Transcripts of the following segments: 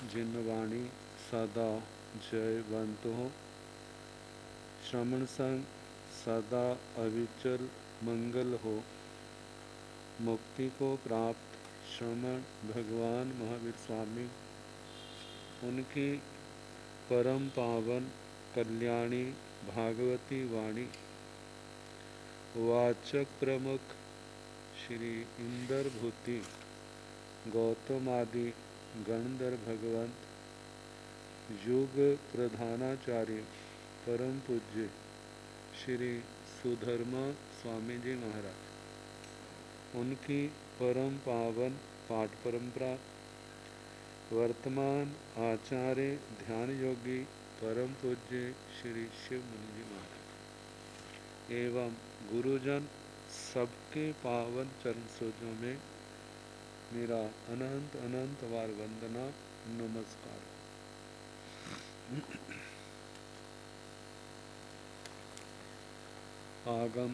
जिन वाणी सदा जयवंत हो, श्रवण संग सदा अविचल मंगल हो। मुक्ति को प्राप्त श्रमण भगवान महावीर स्वामी, उनकी परम पावन कल्याणी भागवती वाणी वाचक प्रमुख श्री इंदर भूति गौतम आदि गणधर भगवंत, युग प्रधानाचार्य परम पूज्य श्री सुधर्मा स्वामी जी महाराज, उनकी परम पावन पाठ परंपरा, वर्तमान आचार्य ध्यान योगी परम पूज्य श्री शिव मुनि जी महाराज एवं गुरुजन सबके पावन चरण सोजों में मेरा अनंत अनंत बार वंदना नमस्कार। आगम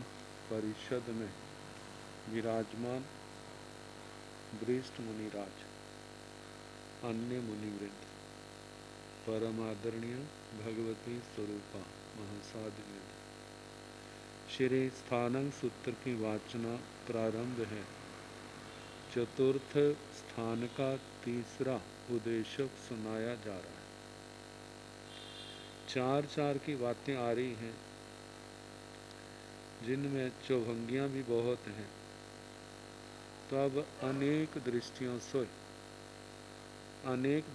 परिषद में विराजमान वरिष्ठ मुनिराज, अन्य मुनिवृंद, परम आदरणीय भगवती स्वरूपा महासाध्य, श्री स्थानंग सूत्र की वाचना प्रारंभ है। चतुर्थ स्थान का तीसरा उद्देश्य सुनाया जा रहा है। चार चार की बातें आ रही हैं, जिनमें चौभंगियां भी बहुत हैं। तो अब अनेक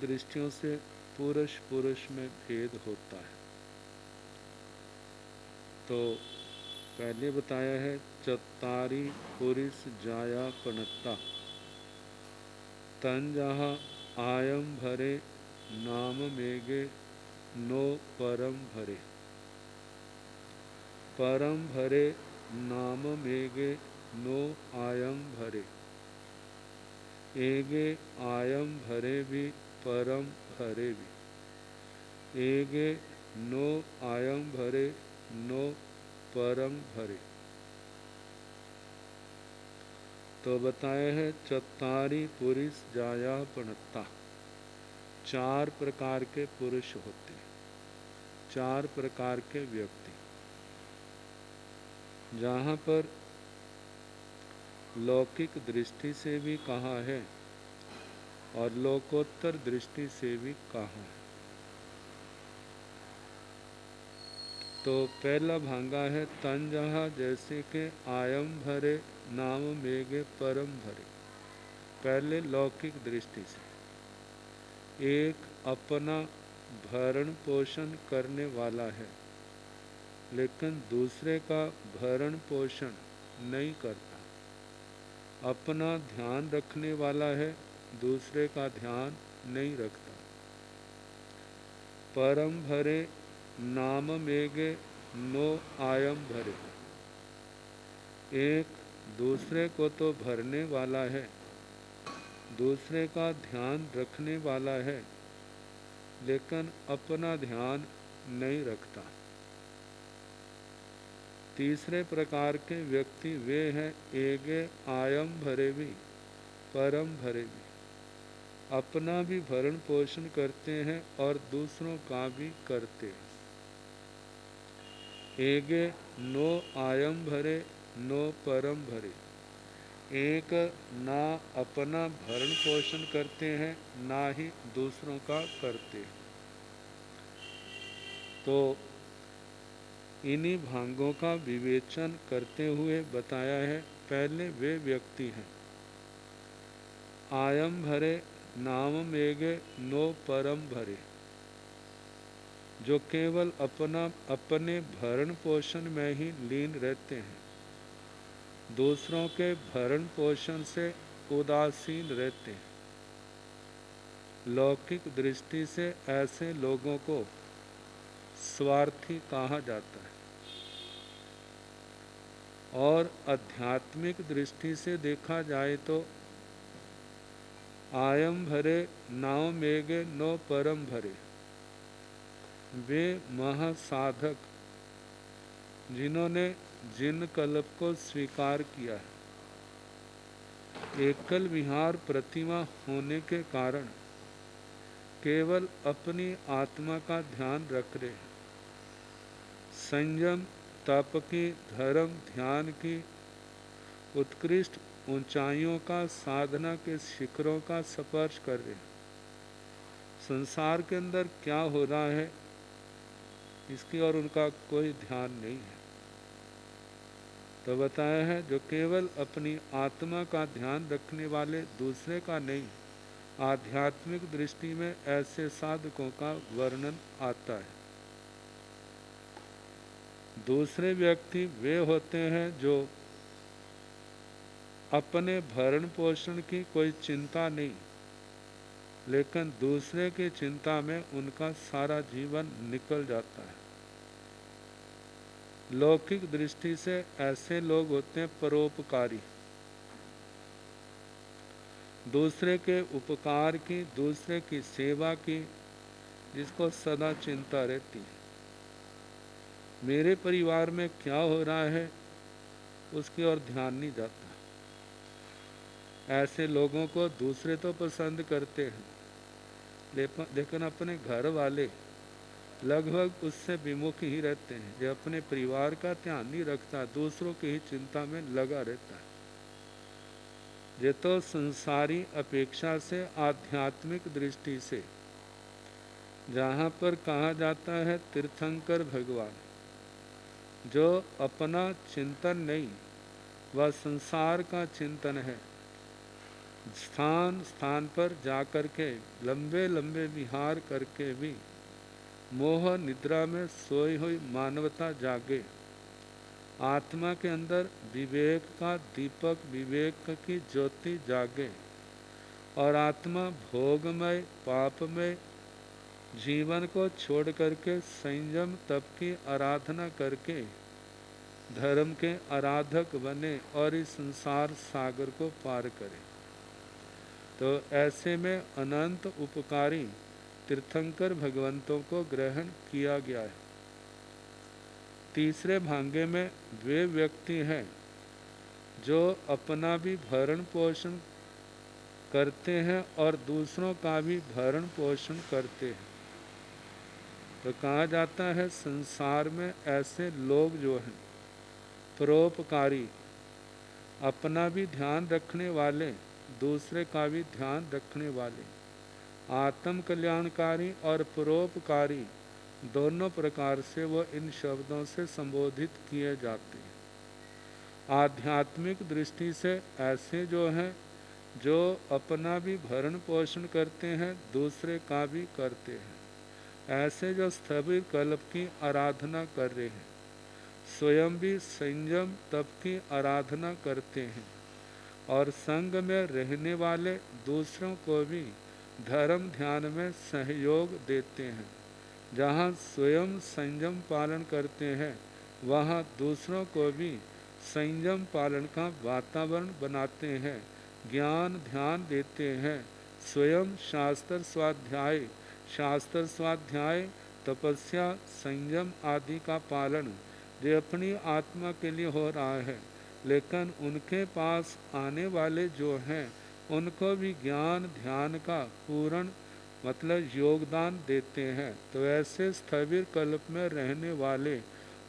दृष्टियों से पुरुष पुरुष में भेद होता है। तो पहले बताया है चत्तारी पुरुष जाया पनत्ता, तन जहाँ आयम भरे नाम मेगे नो परम भरे, परम भरे नाम मेगे नो आयम भरे, एगे आयम भरे भी परम भरे भी, एगे नो आयम भरे नो परम भरे। तो बताया है चत्तारी पुरुष जाया पणत्ता, चार प्रकार के पुरुष होते हैं, चार प्रकार के व्यक्ति। जहाँ पर लौकिक दृष्टि से भी कहा है और लोकोत्तर दृष्टि से भी कहा है। तो पहला भांगा है तन जहाँ जैसे के आयम भरे नाम मेगे परम भरे। पहले लौकिक दृष्टि से एक अपना भरण पोषण करने वाला है, लेकिन दूसरे का भरण पोषण नहीं करता। अपना ध्यान रखने वाला है, दूसरे का ध्यान नहीं रखता। परम भरे नाम मेगे नो आयम भरे, एक दूसरे को तो भरने वाला है, दूसरे का ध्यान रखने वाला है, लेकिन अपना ध्यान नहीं रखता। तीसरे प्रकार के व्यक्ति वे हैं एगे आयम भरे भी परम भरे भी, अपना भी भरण पोषण करते हैं और दूसरों का भी करते हैं। एगे नो आयम भरे नो परम भरे, एक ना अपना भरण पोषण करते हैं, ना ही दूसरों का करते हैं। तो इन्हीं भांगों का विवेचन करते हुए बताया है। पहले वे व्यक्ति हैं आयम भरे नाम मेगे नो परम भरे, जो केवल अपने भरण पोषण में ही लीन रहते हैं, दूसरों के भरण पोषण से उदासीन रहते हैं। लौकिक दृष्टि से ऐसे लोगों को स्वार्थी कहा जाता है, और आध्यात्मिक दृष्टि से देखा जाए तो आयम भरे नाव मेगे नो परम भरे, वे महासाधक जिन्होंने जिन कल्प को स्वीकार किया है, एकल विहार प्रतिमा होने के कारण केवल अपनी आत्मा का ध्यान रख रहे, संयम तप की, धर्म ध्यान की उत्कृष्ट ऊंचाइयों का, साधना के शिखरों का स्पर्श कर रहे, संसार के अंदर क्या हो रहा है इसकी और उनका कोई ध्यान नहीं है। तो बताया है जो केवल अपनी आत्मा का ध्यान रखने वाले, दूसरे का नहीं, आध्यात्मिक दृष्टि में ऐसे साधकों का वर्णन आता है। दूसरे व्यक्ति वे होते हैं जो अपने भरण पोषण की कोई चिंता नहीं, लेकिन दूसरे की चिंता में उनका सारा जीवन निकल जाता है। लौकिक दृष्टि से ऐसे लोग होते हैं परोपकारी, दूसरे के उपकार की, दूसरे की सेवा की, जिसको सदा चिंता रहती है। मेरे परिवार में क्या हो रहा है उसकी ओर ध्यान नहीं जाता। ऐसे लोगों को दूसरे तो पसंद करते हैं, लेकिन अपने घर वाले लगभग उससे विमुख ही रहते हैं। जो अपने परिवार का ध्यान नहीं रखता, दूसरों की ही चिंता में लगा रहता है। ये तो संसारी अपेक्षा से आध्यात्मिक दृष्टि से, जहाँ पर कहा जाता है तीर्थंकर भगवान, जो अपना चिंतन नहीं वह संसार का चिंतन है, स्थान स्थान पर जाकर के लंबे लंबे विहार करके भी मोह निद्रा में सोई हुई मानवता जागे, आत्मा के अंदर विवेक का दीपक, विवेक की ज्योति जागे और आत्मा भोगमय पापमय जीवन को छोड़ करके संयम तप की आराधना करके धर्म के आराधक बने और इस संसार सागर को पार करे। तो ऐसे में अनंत उपकारी तीर्थंकर भगवंतों को ग्रहण किया गया है। तीसरे भांगे में वे व्यक्ति हैं जो अपना भी भरण पोषण करते हैं और दूसरों का भी भरण पोषण करते हैं। तो कहा जाता है संसार में ऐसे लोग जो हैं परोपकारी, अपना भी ध्यान रखने वाले, दूसरे का भी ध्यान रखने वाले, आत्म कल्याणकारी और परोपकारी, दोनों प्रकार से वो इन शब्दों से संबोधित किए जाते हैं। आध्यात्मिक दृष्टि से ऐसे जो हैं जो अपना भी भरण पोषण करते हैं, दूसरे का भी करते हैं, ऐसे जो स्थविर कल्प की आराधना कर रहे हैं, स्वयं भी संयम तप की आराधना करते हैं और संग में रहने वाले दूसरों को भी धर्म ध्यान में सहयोग देते हैं। जहाँ स्वयं संयम पालन करते हैं वहाँ दूसरों को भी संयम पालन का वातावरण बनाते हैं, ज्ञान ध्यान देते हैं, स्वयं शास्त्र स्वाध्याय तपस्या संयम आदि का पालन जो अपनी आत्मा के लिए हो रहा है, लेकिन उनके पास आने वाले जो हैं उनको भी ज्ञान ध्यान का पूर्ण योगदान देते हैं। तो ऐसे स्थविर कल्प में रहने वाले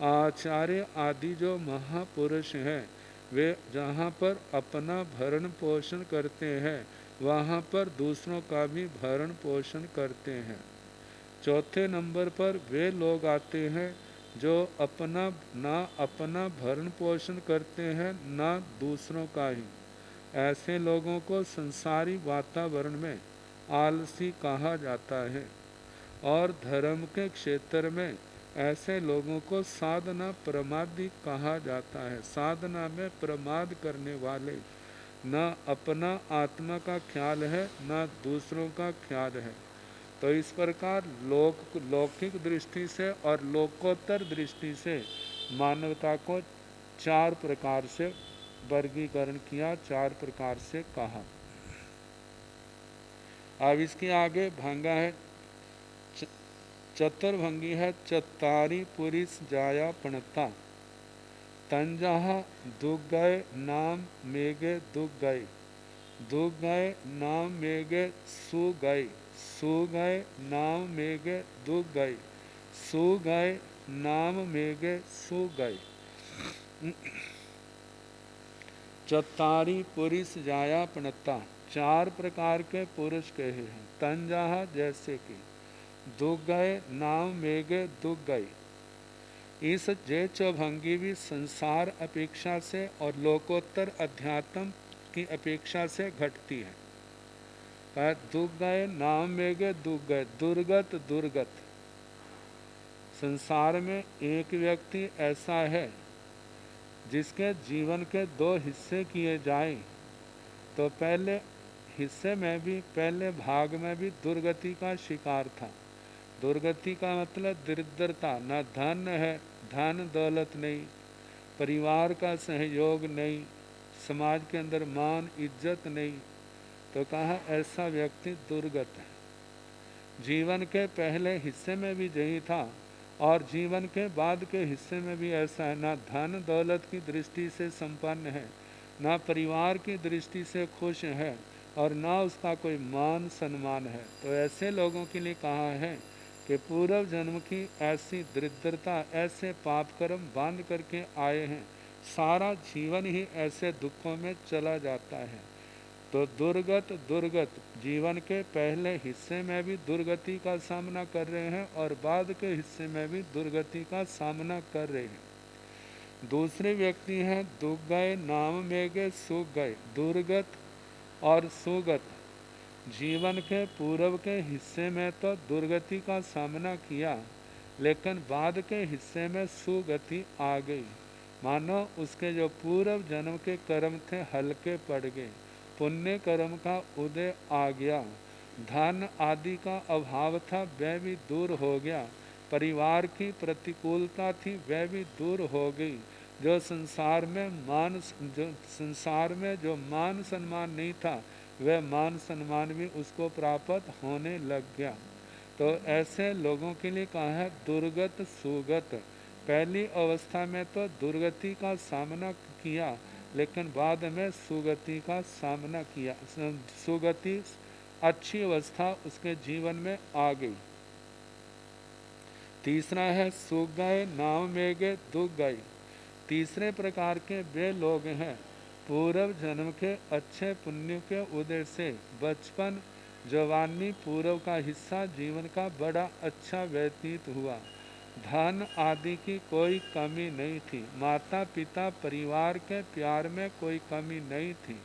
आचार्य आदि जो महापुरुष हैं, वे जहाँ पर अपना भरण पोषण करते हैं वहाँ पर दूसरों का भी भरण पोषण करते हैं। चौथे नंबर पर वे लोग आते हैं जो अपना भरण पोषण करते हैं ना दूसरों का ही। ऐसे लोगों को संसारी वातावरण में आलसी कहा जाता है और धर्म के क्षेत्र में ऐसे लोगों को साधना प्रमादी कहा जाता है। साधना में प्रमाद करने वाले, न अपना आत्मा का ख्याल है न दूसरों का ख्याल है। तो इस प्रकार लौकिक दृष्टि से और लोकोत्तर दृष्टि से मानवता को चार प्रकार से वर्गीकरण किया, चार प्रकार से कहा। अब इसके आगे भंगा है चतुर्भंगी है चतारी पुरिस जाया पणता तंजहा दुख गए नाम मेघे दुख गए नाम मेघे सु गए सो गए नाम में गए दुख गए, सो गए नाम में गए सो गए। चौतारी पुरुष जाया पणता, चार प्रकार के पुरुष कहे हैं। तन जहा जैसे कि, दुख गए नाम में गए दुख गए। इस जय चौभंगी भी संसार अपेक्षा से और लोकोत्तर अध्यात्म की अपेक्षा से घटती है। दुख गए नाम में गए दुख गए, दुर्गत दुर्गत। संसार में एक व्यक्ति ऐसा है जिसके जीवन के दो हिस्से किए जाएं तो पहले हिस्से में भी, पहले भाग में भी दुर्गति का शिकार था। दुर्गति का मतलब दरिद्रता, न धन है, धन दौलत नहीं, परिवार का सहयोग नहीं, समाज के अंदर मान इज्जत नहीं, तो कहा ऐसा व्यक्ति दुर्गत है। जीवन के पहले हिस्से में भी यही था और जीवन के बाद के हिस्से में भी ऐसा है। ना धन दौलत की दृष्टि से संपन्न है, ना परिवार की दृष्टि से खुश है और ना उसका कोई मान सम्मान है। तो ऐसे लोगों के लिए कहा है कि पूर्व जन्म की ऐसी दरिद्रता, ऐसे पाप कर्म बांध करके आए हैं, सारा जीवन ही ऐसे दुखों में चला जाता है। तो दुर्गत दुर्गत, जीवन के पहले हिस्से में भी दुर्गति का सामना कर रहे हैं और बाद के हिस्से में भी दुर्गति का सामना कर रहे हैं। दूसरे व्यक्ति हैं दुख गए नाम में गए सुख गए। दुर्गत और सुगत, जीवन के पूर्व के हिस्से में तो दुर्गति का सामना किया, लेकिन बाद के हिस्से में सुगति आ गई। मानो उसके जो पूर्व जन्म के कर्म थे हल्के पड़ गए, पुण्य कर्म का उदय आ गया, धन आदि का अभाव था वह भी दूर हो गया, परिवार की प्रतिकूलता थी वह भी दूर हो गई, जो संसार में जो मान सम्मान नहीं था वह मान सम्मान भी उसको प्राप्त होने लग गया। तो ऐसे लोगों के लिए कहा है दुर्गत सुगत। पहली अवस्था में तो दुर्गति का सामना किया, लेकिन बाद में सुगति का सामना किया, सुगति अच्छी अवस्था उसके जीवन में आ गई। तीसरा है सुख गए नाम में गए दुख गए। तीसरे प्रकार के वे लोग हैं पूर्व जन्म के अच्छे पुण्य के उदय से बचपन जवानी पूर्व का हिस्सा जीवन का बड़ा अच्छा व्यतीत हुआ, धन आदि की कोई कमी नहीं थी, माता पिता परिवार के प्यार में कोई कमी नहीं थी,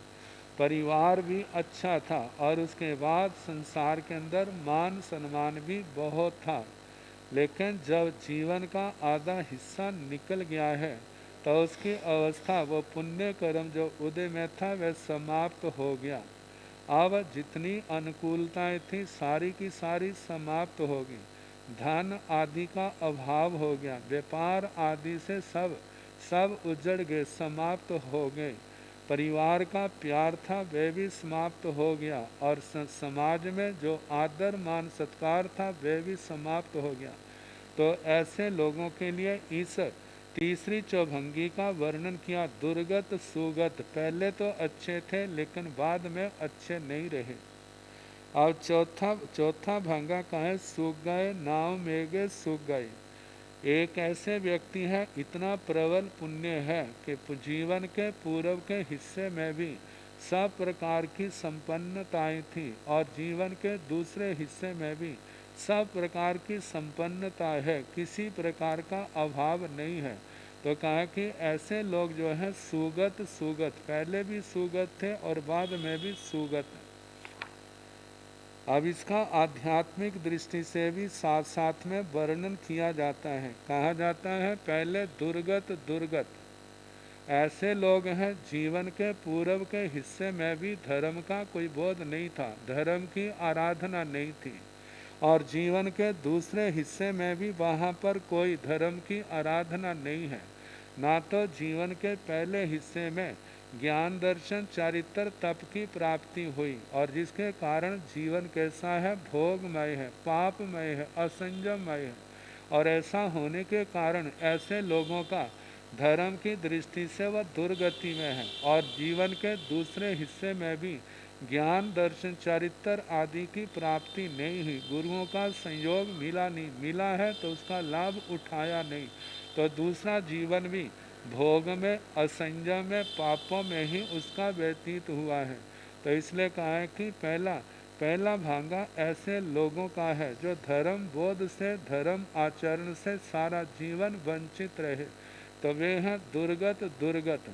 परिवार भी अच्छा था और उसके बाद संसार के अंदर मान सम्मान भी बहुत था। लेकिन जब जीवन का आधा हिस्सा निकल गया है तो उसकी अवस्था, वो पुण्य कर्म जो उदय में था वह समाप्त हो गया। अब जितनी अनुकूलताएं थी सारी की सारी समाप्त हो गई, धन आदि का अभाव हो गया, व्यापार आदि से सब उजड़ गए, समाप्त हो गए, परिवार का प्यार था वह भी समाप्त हो गया और समाज में जो आदर मान सत्कार था वह भी समाप्त हो गया। तो ऐसे लोगों के लिए इस तीसरी चौभंगी का वर्णन किया, दुर्गत सुगत। पहले तो अच्छे थे लेकिन बाद में अच्छे नहीं रहे। और चौथा भंगा का है सूख गए नाव में गए सूख गए। एक ऐसे व्यक्ति है इतना प्रबल पुण्य है कि जीवन के पूर्व के हिस्से में भी सब प्रकार की संपन्नताएं थी और जीवन के दूसरे हिस्से में भी सब प्रकार की संपन्नता है, किसी प्रकार का अभाव नहीं है। तो कहा कि ऐसे लोग जो हैं सुगत सुगत, पहले भी सुगत थे और बाद में भी सुगत है। अब इसका आध्यात्मिक दृष्टि से भी साथ साथ में वर्णन किया जाता है। कहा जाता है पहले दुर्गत दुर्गत, ऐसे लोग हैं जीवन के पूर्व के हिस्से में भी धर्म का कोई बोध नहीं था, धर्म की आराधना नहीं थी, और जीवन के दूसरे हिस्से में भी वहाँ पर कोई धर्म की आराधना नहीं है। ना तो जीवन के पहले हिस्से में ज्ञान दर्शन चारित्र तप की प्राप्ति हुई और जिसके कारण जीवन कैसा है, भोगमय है, पापमय है, असंयममय है। और ऐसा होने के कारण ऐसे लोगों का धर्म की दृष्टि से वह दुर्गति में है और जीवन के दूसरे हिस्से में भी ज्ञान दर्शन चरित्र आदि की प्राप्ति नहीं हुई, गुरुओं का संयोग मिला नहीं, मिला है तो उसका लाभ उठाया नहीं, तो दूसरा जीवन भी भोग में, असंयम में, पापों में ही उसका व्यतीत हुआ है। तो इसलिए कहा है कि पहला भांगा ऐसे लोगों का है जो धर्म बोध से, धर्म आचरण से सारा जीवन वंचित रहे, तो वे हैं दुर्गत दुर्गत।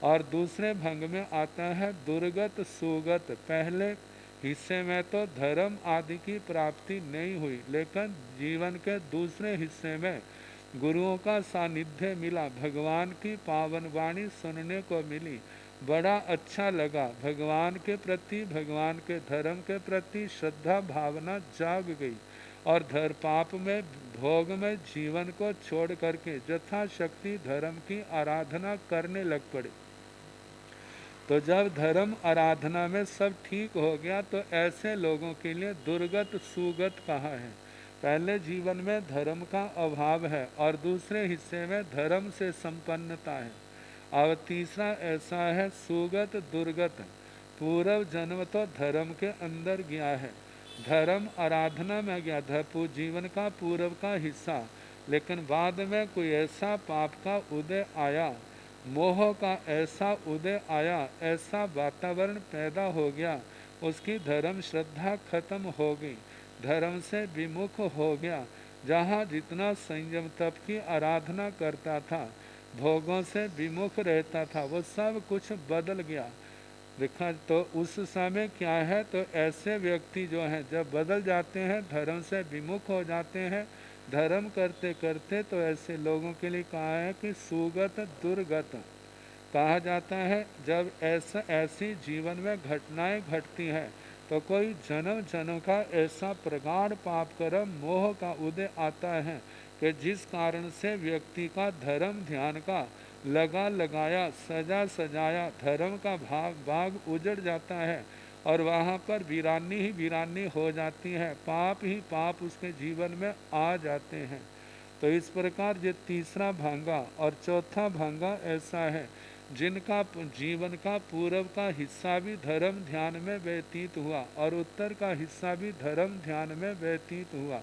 और दूसरे भंग में आता है दुर्गत सुगत। पहले हिस्से में तो धर्म आदि की प्राप्ति नहीं हुई, लेकिन जीवन के दूसरे हिस्से में गुरुओं का सानिध्य मिला, भगवान की पावन वाणी सुनने को मिली, बड़ा अच्छा लगा, भगवान के प्रति, भगवान के धर्म के प्रति श्रद्धा भावना जाग गई, और पाप में, भोग में जीवन को छोड़ करके यथाशक्ति धर्म की आराधना करने लग पड़े। तो जब धर्म आराधना में सब ठीक हो गया तो ऐसे लोगों के लिए दुर्गत सुगत कहा है। पहले जीवन में धर्म का अभाव है और दूसरे हिस्से में धर्म से संपन्नता है। और तीसरा ऐसा है सुगत दुर्गत। पूर्व जन्म तो धर्म के अंदर गया है, धर्म आराधना में गया, जीवन का पूर्व का हिस्सा, लेकिन बाद में कोई ऐसा पाप का उदय आया, मोह का ऐसा उदय आया, ऐसा वातावरण पैदा हो गया, उसकी धर्म श्रद्धा खत्म हो गई, धर्म से विमुख हो गया। जहाँ जितना संयम तप की आराधना करता था, भोगों से विमुख रहता था, वो सब कुछ बदल गया। देखा तो उस समय क्या है, तो ऐसे व्यक्ति जो हैं जब बदल जाते हैं, धर्म से विमुख हो जाते हैं, धर्म करते करते, तो ऐसे लोगों के लिए कहा है कि सुगत दुर्गत कहा जाता है। जब ऐसी जीवन में घटनाएं घटती हैं तो कोई जन्म जन्म का ऐसा प्रगाढ़ पाप कर्म मोह का उदय आता है कि जिस कारण से व्यक्ति का धर्म ध्यान का लगा लगाया, सजा सजाया धर्म का बाग उजड़ जाता है, और वहाँ पर वीरानी ही वीरानी हो जाती है, पाप ही पाप उसके जीवन में आ जाते हैं। तो इस प्रकार ये तीसरा भांगा और चौथा भांगा ऐसा है जिनका जीवन का पूर्व का हिस्सा भी धर्म ध्यान में व्यतीत हुआ और उत्तर का हिस्सा भी धर्म ध्यान में व्यतीत हुआ।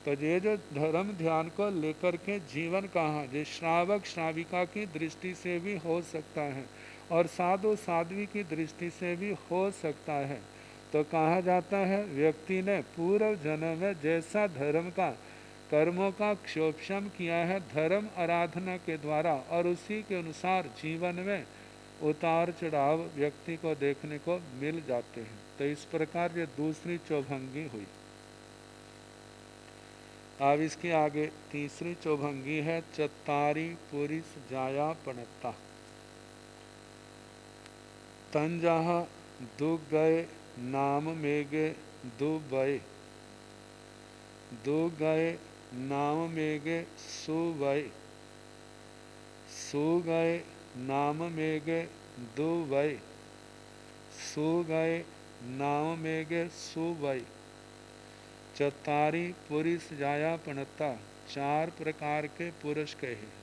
तो ये जो धर्म ध्यान को लेकर के जीवन कहाँ, ये श्रावक श्राविका की दृष्टि से भी हो सकता है और साधु साध्वी की दृष्टि से भी हो सकता है। तो कहा जाता है व्यक्ति ने पूर्व जन्म में जैसा धर्म का कर्मों का क्षोभम किया है धर्म आराधना के द्वारा, और उसी के अनुसार जीवन में उतार चढ़ाव व्यक्ति को देखने को मिल जाते हैं। तो इस प्रकार ये दूसरी चौभंगी हुई। अब इसके आगे तीसरी चौभंगी है चत्तारी पुरिस जाया पणत्ता। तंजह दु गए नाम मेगे दु बय, दु गए नाम मेगे सु वय, सु गए नाम मेगे दु वय, सु गए नाम मेगे सु वय। चतारी पुरुष जाया पणता, चार प्रकार के पुरुष कहे।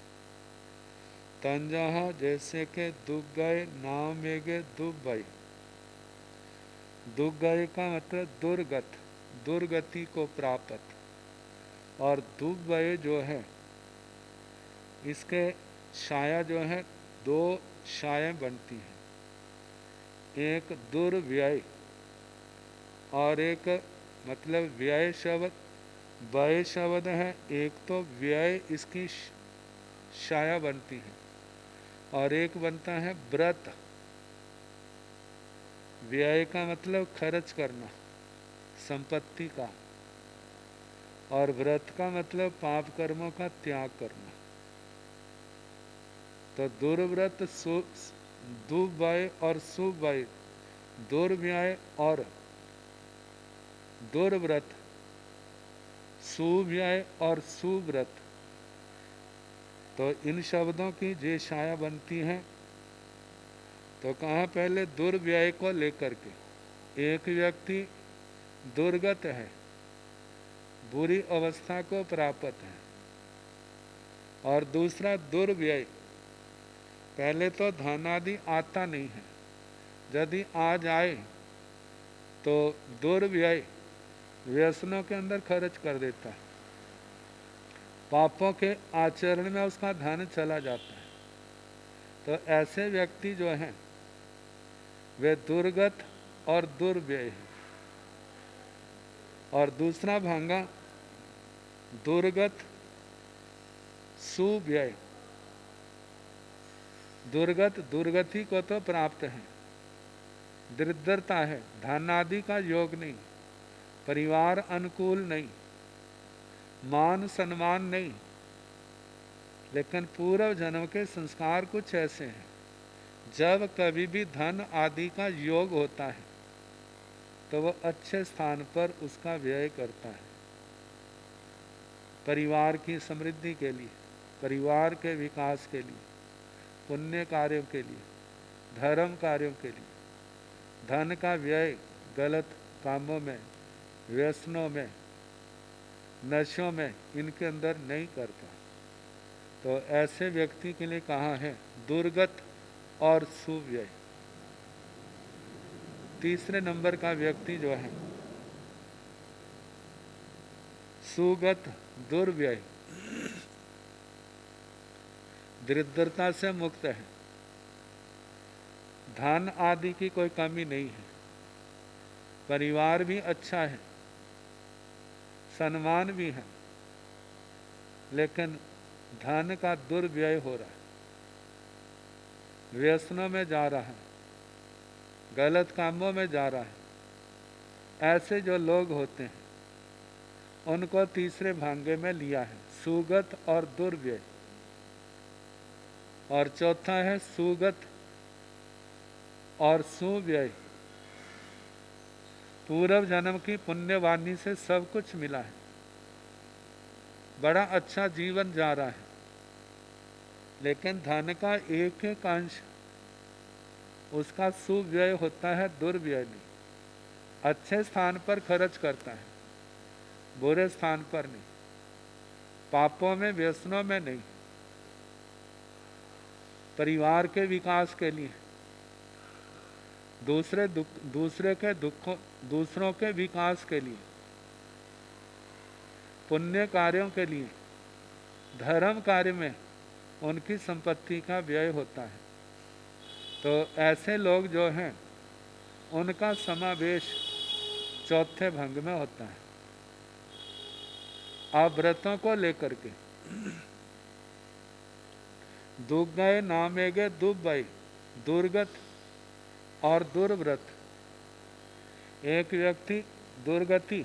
तंजह जैसे के दुख गए, नाम मेगे दुबई। दुख गए का मतलब दुर्गत, दुर्गति को प्राप्त, और दुबई जो है इसके छाया जो है दो छाया बनती है, एक दुर्व्यय और एक मतलब व्यय शब्द, व्यय शब्द है, एक तो व्यय इसकी छाया बनती है और एक बनता है व्रत। व्यय का मतलब खर्च करना संपत्ति का, और व्रत का मतलब पाप कर्मों का त्याग करना। तो दुर्व्रत दुर्व्यय और सुव्यय, दुर्व्यय और दुर्व्रत, सुव्यय और सुव्रत। तो इन शब्दों की जे छाया बनती है। तो कहा पहले दुर्व्यय को लेकर के, एक व्यक्ति दुर्गत है, बुरी अवस्था को प्राप्त है, और दूसरा दुर्व्यय, पहले तो धन आदि आता नहीं है, यदि आ जाए तो दुर्व्यय व्यसनों के अंदर खर्च कर देता है, पापों के आचरण में उसका धन चला जाता है। तो ऐसे व्यक्ति जो हैं वे दुर्गत और दुर्व्यय हैं। और दूसरा भांगा दुर्गत सुव्यय। दुर्गत दुर्गति को तो प्राप्त है, दरिद्रता है, धन आदि का योग नहीं, परिवार अनुकूल नहीं, मान सम्मान नहीं, लेकिन पूर्व जन्म के संस्कार कुछ ऐसे हैं, जब कभी भी धन आदि का योग होता है तो वह अच्छे स्थान पर उसका व्यय करता है, परिवार की समृद्धि के लिए, परिवार के विकास के लिए, पुण्य कार्यों के लिए, धर्म कार्यों के लिए। धन का व्यय गलत कामों में, व्यसनों में, नशों में, इनके अंदर नहीं करता। तो ऐसे व्यक्ति के लिए कहा है दुर्गत और सुव्यय। तीसरे नंबर का व्यक्ति जो है सुगत दुर्व्यय, दरिद्रता से मुक्त है, धन आदि की कोई कमी नहीं है, परिवार भी अच्छा है, सम्मान भी है, लेकिन धन का दुर्व्यय हो रहा है, व्यसनों में जा रहा है, गलत कामों में जा रहा है। ऐसे जो लोग होते हैं उनको तीसरे भांगे में लिया है, सुगत और दुर्व्यय। और चौथा है सुगत और सुव्यय। पूर्व जन्म की पुण्यवाणी से सब कुछ मिला है, बड़ा अच्छा जीवन जा रहा है, लेकिन धन का एक एक अंश उसका सुव्यय होता है, दुर्व्यय नहीं। अच्छे स्थान पर खर्च करता है, बुरे स्थान पर नहीं, पापों में व्यसनों में नहीं, परिवार के विकास के लिए, दूसरों के विकास के लिए, पुण्य कार्यों के लिए, धर्म कार्य में उनकी संपत्ति का व्यय होता है। तो ऐसे लोग जो हैं उनका समावेश चौथे भंग में होता है। आप व्रतों को लेकर के दुर्गय नामेगे दुर्भय, दुर्गत और दुर्व्रत। एक व्यक्ति दुर्गति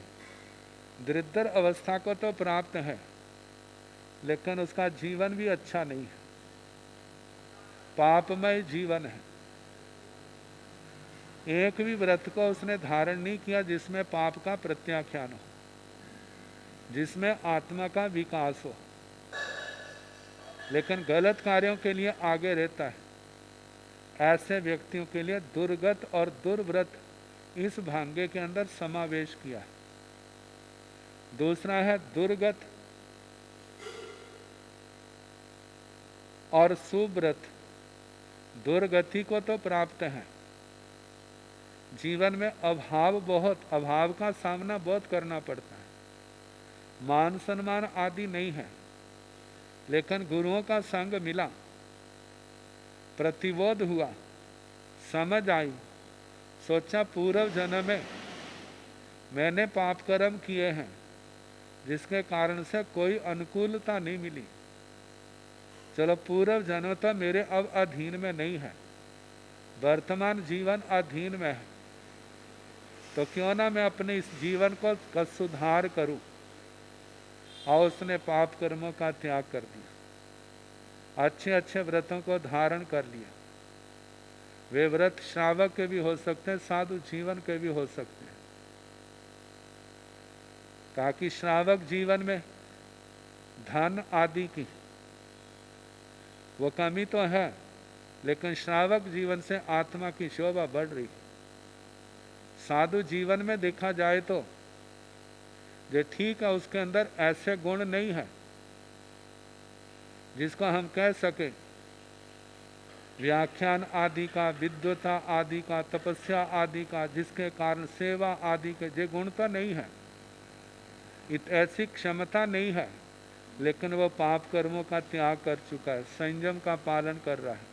दरिद्र अवस्था को तो प्राप्त है, लेकिन उसका जीवन भी अच्छा नहीं है, पापमय जीवन है। एक भी व्रत को उसने धारण नहीं किया जिसमें पाप का प्रत्याख्यान हो, जिसमें आत्मा का विकास हो, लेकिन गलत कार्यों के लिए आगे रहता है। ऐसे व्यक्तियों के लिए दुर्गत और दुर्व्रत इस भांगे के अंदर समावेश किया है। दूसरा है दुर्गत और सुव्रत। दुर्गति को तो प्राप्त है, जीवन में अभाव का सामना बहुत करना पड़ता है, मान सम्मान आदि नहीं है, लेकिन गुरुओं का संग मिला, प्रतिबोध हुआ, समझ आई, सोचा पूर्व जन्म में मैंने पाप कर्म किए हैं जिसके कारण से कोई अनुकूलता नहीं मिली, चलो पूर्व जन्म तो मेरे अब अधीन में नहीं है, वर्तमान जीवन अधीन में है, तो क्यों ना मैं अपने इस जीवन को सुधार करूं। और उसने पाप कर्मों का त्याग कर दिया, अच्छे अच्छे व्रतों को धारण कर लिया। वे व्रत श्रावक के भी हो सकते हैं, साधु जीवन के भी हो सकते हैं, ताकि श्रावक जीवन में धन आदि की वो कमी तो है, लेकिन श्रावक जीवन से आत्मा की शोभा बढ़ रही। साधु जीवन में देखा जाए तो जो ठीक है, उसके अंदर ऐसे गुण नहीं है जिसको हम कह सके व्याख्यान आदि का, विद्वता आदि का, तपस्या आदि का, जिसके कारण सेवा आदि के ये गुण तो नहीं है, ऐसी क्षमता नहीं है, लेकिन वो पाप कर्मों का त्याग कर चुका है, संयम का पालन कर रहा है,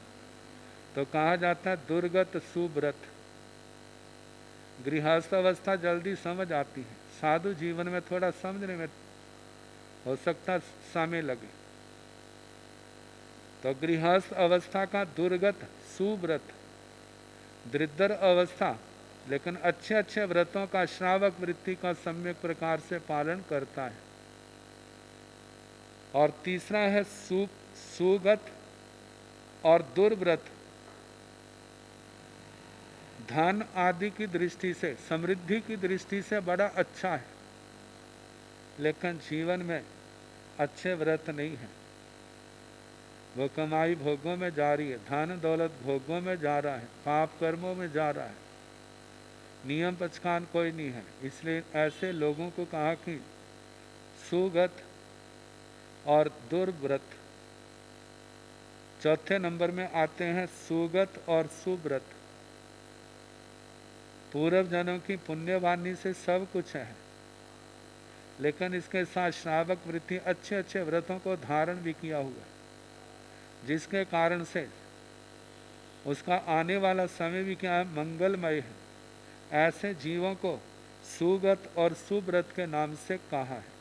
तो कहा जाता है दुर्गत सुव्रत। गृहस्थ अवस्था जल्दी समझ आती है, साधु जीवन में थोड़ा समझने में हो सकता समय लगे। तो गृहस्थ अवस्था का दुर्गत सुव्रत, दृढ़ अवस्था, लेकिन अच्छे अच्छे व्रतों का श्रावक वृत्ति का सम्यक प्रकार से पालन करता है। और तीसरा है सुगत और दुर्व्रत। धन आदि की दृष्टि से, समृद्धि की दृष्टि से बड़ा अच्छा है, लेकिन जीवन में अच्छे व्रत नहीं है। वो कमाई भोगों में जा रही है, धन दौलत भोगों में जा रहा है, पाप कर्मों में जा रहा है, नियम पचकान कोई नहीं है। इसलिए ऐसे लोगों को कहा कि सुगत और दुर्व्रत। चौथे नंबर में आते हैं सुगत और सुव्रत। पूर्व जन्म की पुण्यवाणी से सब कुछ है, लेकिन इसके साथ श्रावक वृत्ति अच्छे अच्छे व्रतों को धारण भी किया हुआ, जिसके कारण से उसका आने वाला समय भी क्या है, मंगलमय है। ऐसे जीवों को सुगत और सुव्रत के नाम से कहा है।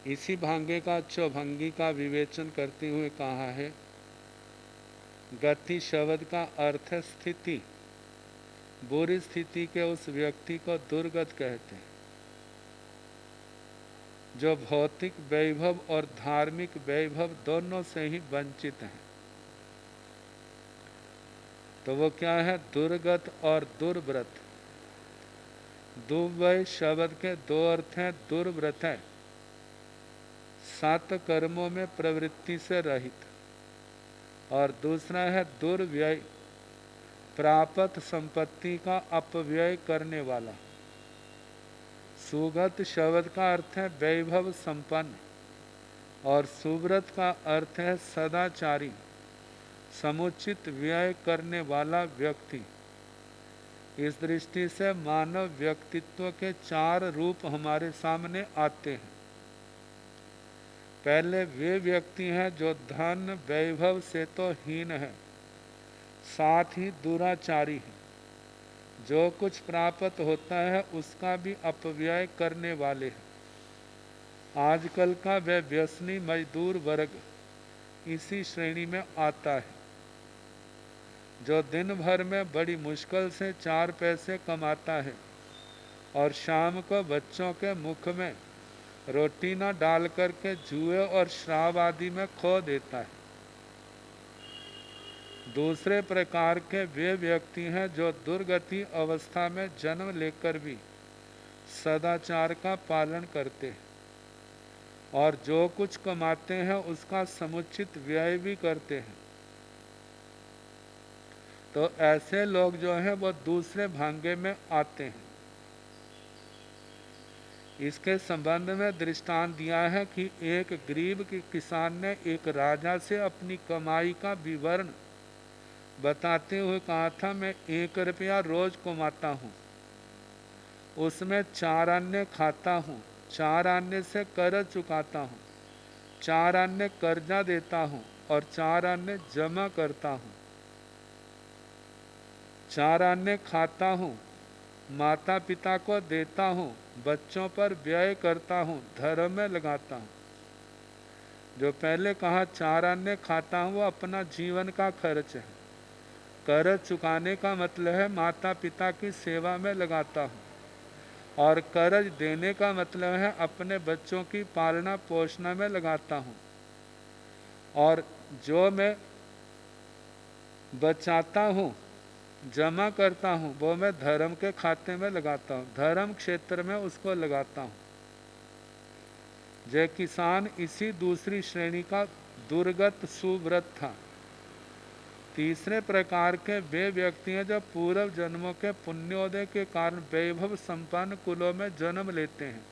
इसी भांगे का चौभंगी का विवेचन करते हुए कहा है, गति शब्द का अर्थ स्थिति। बुरी स्थिति के उस व्यक्ति को दुर्गत कहते हैं, जो भौतिक वैभव और धार्मिक वैभव दोनों से ही वंचित है। तो वो क्या है, दुर्गत और दुर्व्रत। दुर्व्यय शब्द के दो अर्थ हैं। दुर्व्रत है 7 कर्मों में प्रवृत्ति से रहित, और दूसरा है दुर्व्यय, प्राप्त संपत्ति का अपव्यय करने वाला। सुगत शब्द का अर्थ है वैभव संपन्न, और सुव्रत का अर्थ है सदाचारी, समुचित व्यय करने वाला व्यक्ति। इस दृष्टि से मानव व्यक्तित्व के 4 रूप हमारे सामने आते हैं। पहले वे व्यक्ति हैं जो धन वैभव से तो हीन है, साथ ही दुराचारी है, जो कुछ प्राप्त होता है उसका भी अपव्यय करने वाले हैं। आजकल का वह व्यसनी मजदूर वर्ग इसी श्रेणी में आता है, जो दिन भर में बड़ी मुश्किल से 4 पैसे कमाता है और शाम को बच्चों के मुख में रोटी न डाल करके जुए और शराब आदि में खो देता है। दूसरे प्रकार के वे व्यक्ति हैं जो दुर्गति अवस्था में जन्म लेकर भी सदाचार का पालन करते हैं, और जो कुछ कमाते हैं उसका समुचित व्यय भी करते हैं। तो ऐसे लोग जो हैं वो दूसरे भांगे में आते हैं। इसके संबंध में दृष्टांत दिया है कि एक गरीब किसान ने एक राजा से अपनी कमाई का विवरण बताते हुए कहा था, मैं 1 रुपया रोज कमाता हूँ, उसमें 4 अन्य खाता हूँ, 4 अन्य से कर्ज चुकाता हूँ, 4 अन्य कर्जा देता हूँ और 4 अन्य जमा करता हूँ, 4 अन्य खाता हूँ, माता पिता को देता हूँ, बच्चों पर व्यय करता हूँ, धर्म में लगाता हूँ। जो पहले कहा 4 अन्य खाता हूँ वो अपना जीवन का खर्च है। कर्ज चुकाने का मतलब है माता पिता की सेवा में लगाता हूँ, और कर्ज देने का मतलब है अपने बच्चों की पालना पोषण में लगाता हूँ, और जो मैं बचाता हूँ, जमा करता हूँ, वो मैं धर्म के खाते में लगाता हूँ, धर्म क्षेत्र में उसको लगाता हूँ। जय किसान इसी दूसरी श्रेणी का दुर्गत सुव्रत था। तीसरे प्रकार के वे व्यक्ति हैं जो पूर्व जन्मों के पुण्योदय के कारण वैभव संपन्न कुलों में जन्म लेते हैं,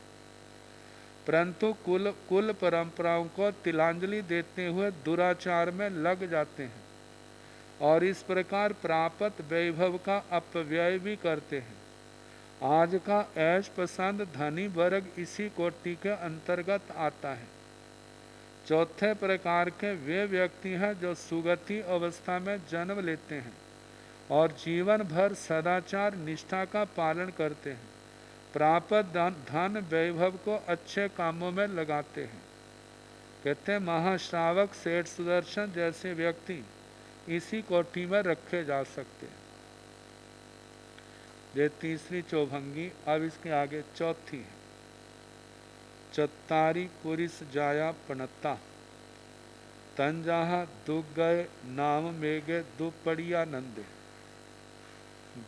परंतु कुल परंपराओं को तिलांजलि देते हुए दुराचार में लग जाते हैं और इस प्रकार प्राप्त वैभव का अपव्यय भी करते हैं। आज का ऐश पसंद धनी वर्ग इसी कोटि के अंतर्गत आता है। चौथे प्रकार के वे व्यक्ति हैं जो सुगति अवस्था में जन्म लेते हैं और जीवन भर सदाचार निष्ठा का पालन करते हैं, प्राप्त धन वैभव को अच्छे कामों में लगाते हैं। कहते हैं महाश्रावक सेठ सुदर्शन जैसे व्यक्ति इसी कोटि में रखे जा सकते हैं। ये तीसरी चौभंगी। अब इसके आगे चौथी है। चत्तारी पुरिस जाया पनत्ता तंजाहा दुख गए नाम मेगे दुपड़िया नंदे।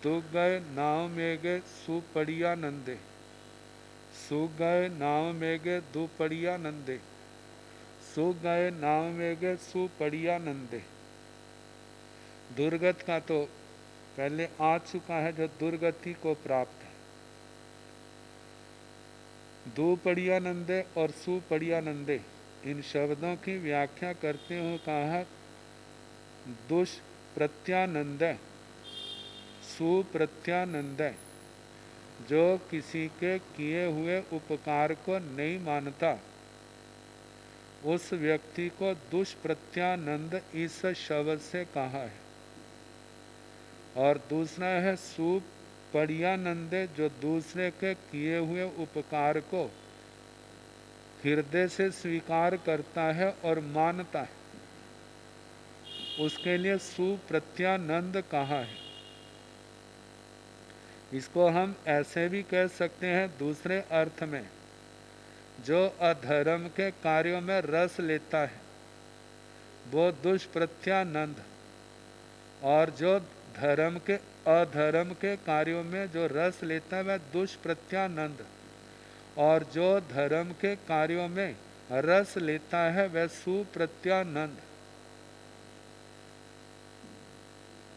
दुख गए नाम मेगे सुपड़िया नंदे। सुख गए नाम मेगे दुपड़िया नंदे। सुख गए नाम मेगे सुपड़िया नंदे। दुर्गत का तो पहले आ चुका है, जो दुर्गति को प्राप्त है। दुपड़िया नंदे और सुपड़िया नंदे, इन शब्दों की व्याख्या करते हुए कहा दुष्प्रत्यानंद सुप्रत्यानंद, जो किसी के किए हुए उपकार को नहीं मानता उस व्यक्ति को दुष्प्रत्यानंद इस शब्द से कहा है। और दूसरा है सुपड़ियानंदे, जो दूसरे के किए हुए उपकार को हृदय से स्वीकार करता है और मानता है, उसके लिए सुप्रत्यानंद कहा है। इसको हम ऐसे भी कह सकते हैं दूसरे अर्थ में, जो अधर्म के कार्यों में रस लेता है वो दुष्प्रत्यानंद, और जो अधर्म के कार्यों में जो रस लेता है वह दुष्प्रत्यानंद, और जो धर्म के कार्यों में रस लेता है वह सुप्रत्यानंद।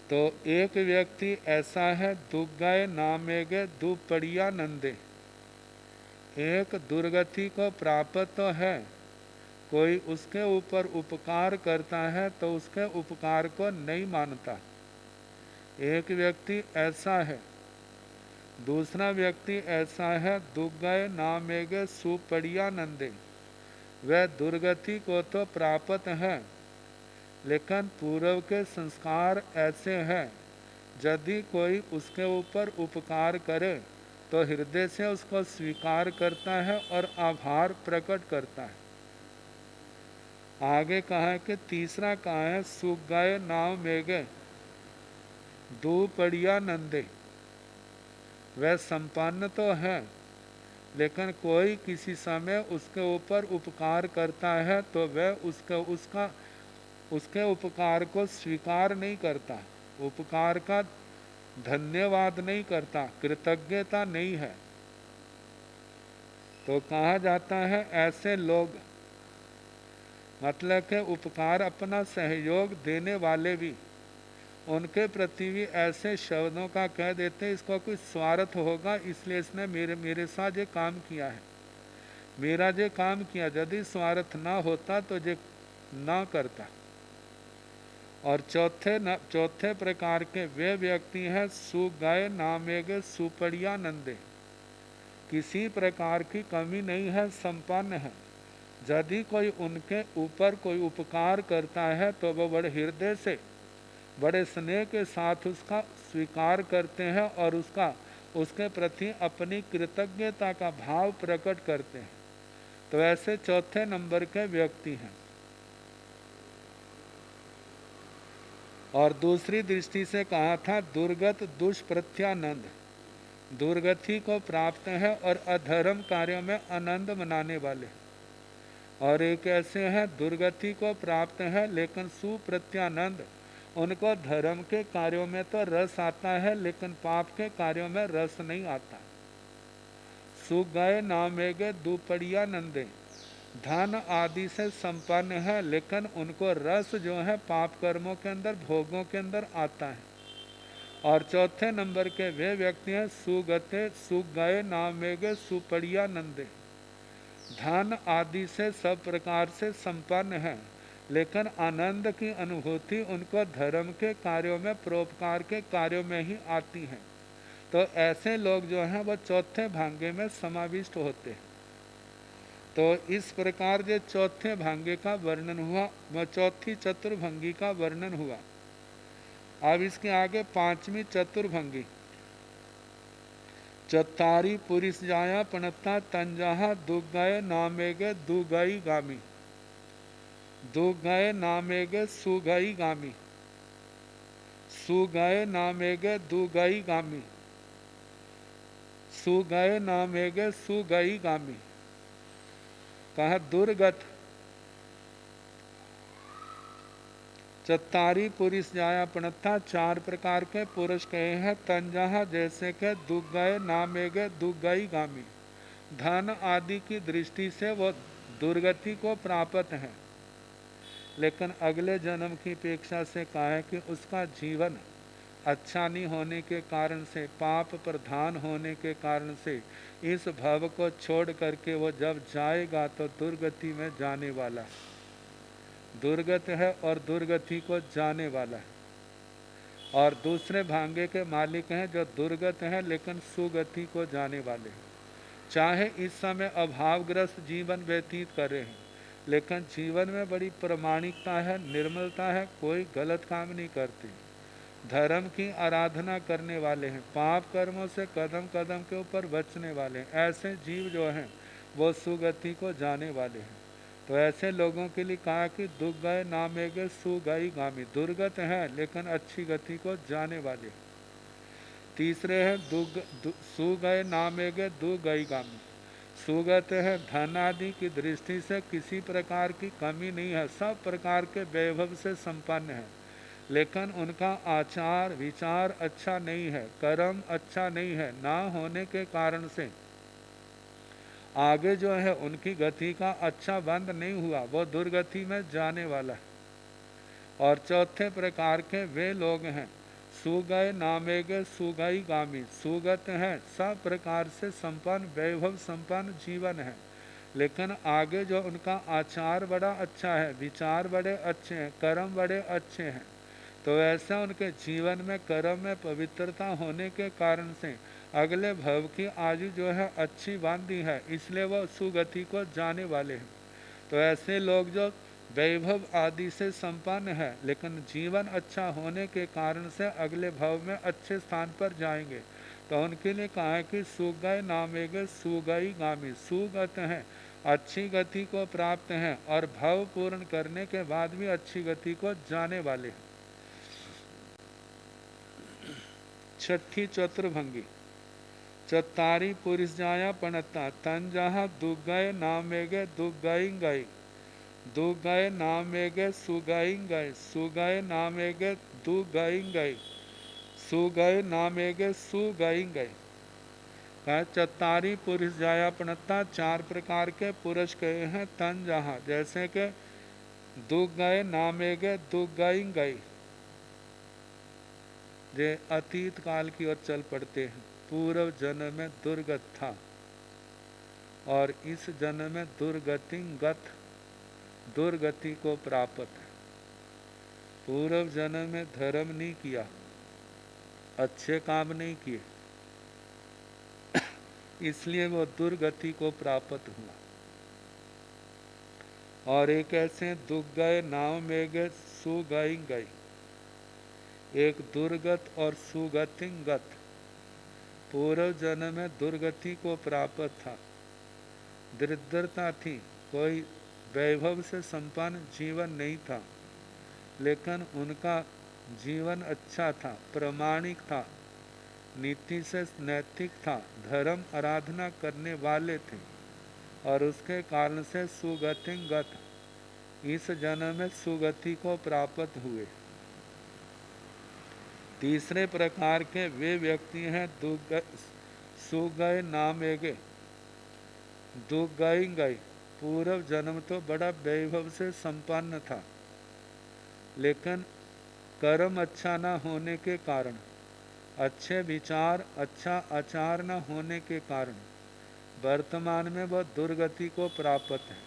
तो एक व्यक्ति ऐसा है दुग्गय नामेगे दुपड़ियानंदे, एक दुर्गति को प्राप्त तो है, कोई उसके ऊपर उपकार करता है तो उसके उपकार को नहीं मानता। एक व्यक्ति ऐसा है, दूसरा व्यक्ति ऐसा है दुग्गय नामेगे सुपड़ियानंदे, वह दुर्गति को तो प्राप्त है लेकिन पूर्व के संस्कार ऐसे हैं, यदि कोई उसके ऊपर उपकार करे तो हृदय से उसको स्वीकार करता है और आभार प्रकट करता है। आगे कहा है कि तीसरा कहा है सुग्गय नाम मेगे दुपड़ियानंदे, वह संपन्न तो है लेकिन कोई किसी समय उसके ऊपर उपकार करता है तो वह उसके उपकार को स्वीकार नहीं करता, उपकार का धन्यवाद नहीं करता, कृतज्ञता नहीं है। तो कहा जाता है ऐसे लोग, मतलब के उपकार अपना सहयोग देने वाले भी उनके प्रति भी ऐसे शब्दों का कह देते हैं इसको कुछ स्वार्थ होगा इसलिए इसने मेरे साथ ये काम किया है, मेरा ये काम किया, यदि स्वार्थ ना होता तो ये ना करता। और चौथे प्रकार के वे व्यक्ति हैं सुगय नामेगे सुपड़ियानंदे, किसी प्रकार की कमी नहीं है, संपन्न है। यदि कोई उनके ऊपर कोई उपकार करता है तो वह बड़े हृदय से बड़े स्नेह के साथ उसका स्वीकार करते हैं और उसके प्रति अपनी कृतज्ञता का भाव प्रकट करते हैं। तो ऐसे चौथे नंबर के व्यक्ति हैं। और दूसरी दृष्टि से कहा था दुर्गत दुष्प्रत्यानंद, दुर्गति को प्राप्त है और अधर्म कार्यों में आनंद मनाने वाले। और एक ऐसे हैं दुर्गति को प्राप्त है लेकिन सुप्रत्यानंद, उनको धर्म के कार्यों में तो रस आता है लेकिन पाप के कार्यों में रस नहीं आता। सुगय नामेगे दुपड़ियानंदे, धन आदि से संपन्न है, लेकिन उनको रस जो है पाप कर्मों के अंदर, भोगों के अंदर आता है। और चौथे नंबर के वे व्यक्ति हैं सुगते सुख गए नामेगे सुपड़िया नंदे। धन आदि से सब प्रकार से संपन्न है, लेकिन आनंद की अनुभूति उनको धर्म के कार्यों में, परोपकार के कार्यों में ही आती है। तो ऐसे लोग जो हैं वो चौथे भांगे में समाविष्ट होते हैं। तो इस प्रकार जो चौथे भांगे का वर्णन हुआ, वह चौथी चतुर्भंगी का वर्णन हुआ। अब इसके आगे पांचवी चतुर्भंगी, चतारी पुरिस जाया पणता तंजाहा दुगय नामेगे दुगई गामी। दुगय नामेगे सुगई गामी, सुगय नामेगे दुगई गामी, सुगय नामेगे सुगई गामी। कहा दुर्गत चतारी पुरुष जाया पणता, चार प्रकार के पुरुष कहे हैं तंजहा, जैसे के दुगय नामेगे दुगई गामी। धन आदि की दृष्टि से वो दुर्गति को प्राप्त है, लेकिन अगले जन्म की अपेक्षा से कहा है कि उसका जीवन अच्छा नहीं होने के कारण से, पाप प्रधान होने के कारण से इस भव को छोड़ करके वो जब जाएगा तो दुर्गति में जाने वाला है। दुर्गत है और दुर्गति को जाने वाला है। और दूसरे भांगे के मालिक हैं जो दुर्गत हैं लेकिन सुगति को जाने वाले हैं। चाहे इस समय अभावग्रस्त जीवन व्यतीत कर रहे हैं, लेकिन जीवन में बड़ी प्रामाणिकता है, निर्मलता है, कोई गलत काम नहीं करते, धर्म की आराधना करने वाले हैं, पाप कर्मों से कदम कदम के ऊपर बचने वाले हैं। ऐसे जीव जो हैं वो सुगति को जाने वाले हैं। तो ऐसे लोगों के लिए कहा कि दुर्गय नामेगे सुगई गामी, दुर्गत है लेकिन अच्छी गति को जाने वाले। तीसरे है सुगय नामेगे दुगई गामी, सुगत है, धन आदि की दृष्टि से किसी प्रकार की कमी नहीं है, सब प्रकार के वैभव से संपन्न है, लेकिन उनका आचार विचार अच्छा नहीं है, कर्म अच्छा नहीं है, ना होने के कारण से आगे जो है उनकी गति का अच्छा बंद नहीं हुआ, वो दुर्गति में जाने वाला है। और चौथे प्रकार के वे लोग हैं सुगय नामेगे सुगई गामी, सुगत है, सब प्रकार से संपन्न वैभव संपन्न जीवन है, लेकिन आगे जो उनका आचार बड़ा अच्छा है, विचार बड़े अच्छे हैं, कर्म बड़े अच्छे हैं। तो ऐसा उनके जीवन में कर्म में पवित्रता होने के कारण से अगले भव की आयु जो है अच्छी बांधी है, इसलिए वह सुगति को जाने वाले हैं। तो ऐसे लोग जो वैभव आदि से संपन्न है, लेकिन जीवन अच्छा होने के कारण से अगले भव में अच्छे स्थान पर जाएंगे, तो उनके लिए कहा है कि सुगय नामेगे सुगई गामी, सुगत हैं, अच्छी गति को प्राप्त हैं और भव पूर्ण करने के बाद भी अच्छी गति को जाने वाले हैं। छठी चतुर्भंगी, चतारी पुरुष जाया पणता तंजहा दुगय नामेगे दुगई गई, दुगय नामेगे सुगई गए, सुगय नामेगे दुगई गई, सुगय नामेगे सुगई गए। कहा चतारी पुरुष जाया पणता, चार प्रकार के पुरुष कहे हैं तंजहा, जैसे के दुगय नामेगे दुगई गई, जे अतीत काल की ओर चल पड़ते हैं। पूर्व जन्म में दुर्गत था और इस जन्म में दुर्गतिगत, दुर्गति को प्राप्त है। पूर्व जन्म में धर्म नहीं किया, अच्छे काम नहीं किए, इसलिए वो दुर्गति को प्राप्त हुआ। और एक ऐसे दुर्गय नाम में गए सुगई गई, एक दुर्गत और सुगतिगत, पूर्व जन्म में दुर्गति को प्राप्त था, दरिद्रता थी, कोई वैभव से संपन्न जीवन नहीं था, लेकिन उनका जीवन अच्छा था, प्रामाणिक था, नीति से नैतिक था, धर्म आराधना करने वाले थे, और उसके कारण से सुगतिगत, इस जन्म में सुगति को प्राप्त हुए। तीसरे प्रकार के वे व्यक्ति हैं सुगय नामेगे दुगई गई, पूर्व जन्म तो बड़ा वैभव से संपन्न था, लेकिन कर्म अच्छा न होने के कारण, अच्छे विचार अच्छा आचार न होने के कारण वर्तमान में वह दुर्गति को प्राप्त है।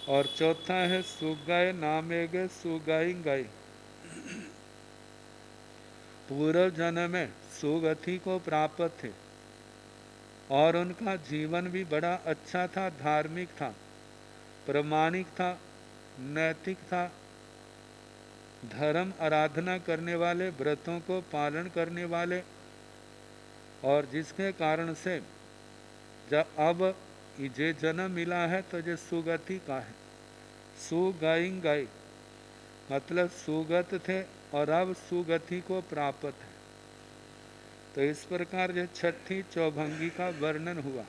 और चौथा है सुगाय नामेगे सुगाई गाय। पूर्व जन्म में सुगति को प्राप्त थे और उनका जीवन भी बड़ा अच्छा था, धार्मिक था, प्रामाणिक था, नैतिक था, धर्म आराधना करने वाले, व्रतों को पालन करने वाले, और जिसके कारण से जब अब ये जन्म मिला है तो ये सुगति का है। सुगाइंग गाय मतलब सुगत थे और अब सुगति को प्राप्त है। तो इस प्रकार जो छठी चौभंगी का वर्णन हुआ।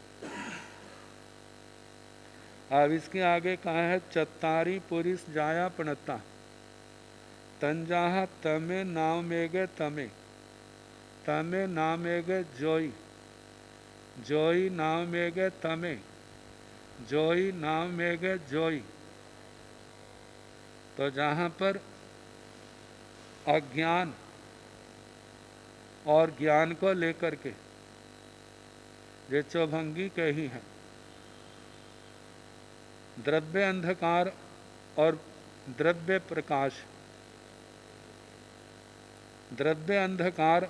अब इसके आगे कहा है चत्तारी पुरुष जाया पणता तंजाहा तमे नामेगे तमे, तमे नामेगे जोई, जोई नामेगे तमे, जोई नामेगे जोई। तो जहाँ पर अज्ञान और ज्ञान को लेकर के ये चौभंगी कही है, द्रव्य अंधकार और द्रव्य प्रकाश, द्रव्य अंधकार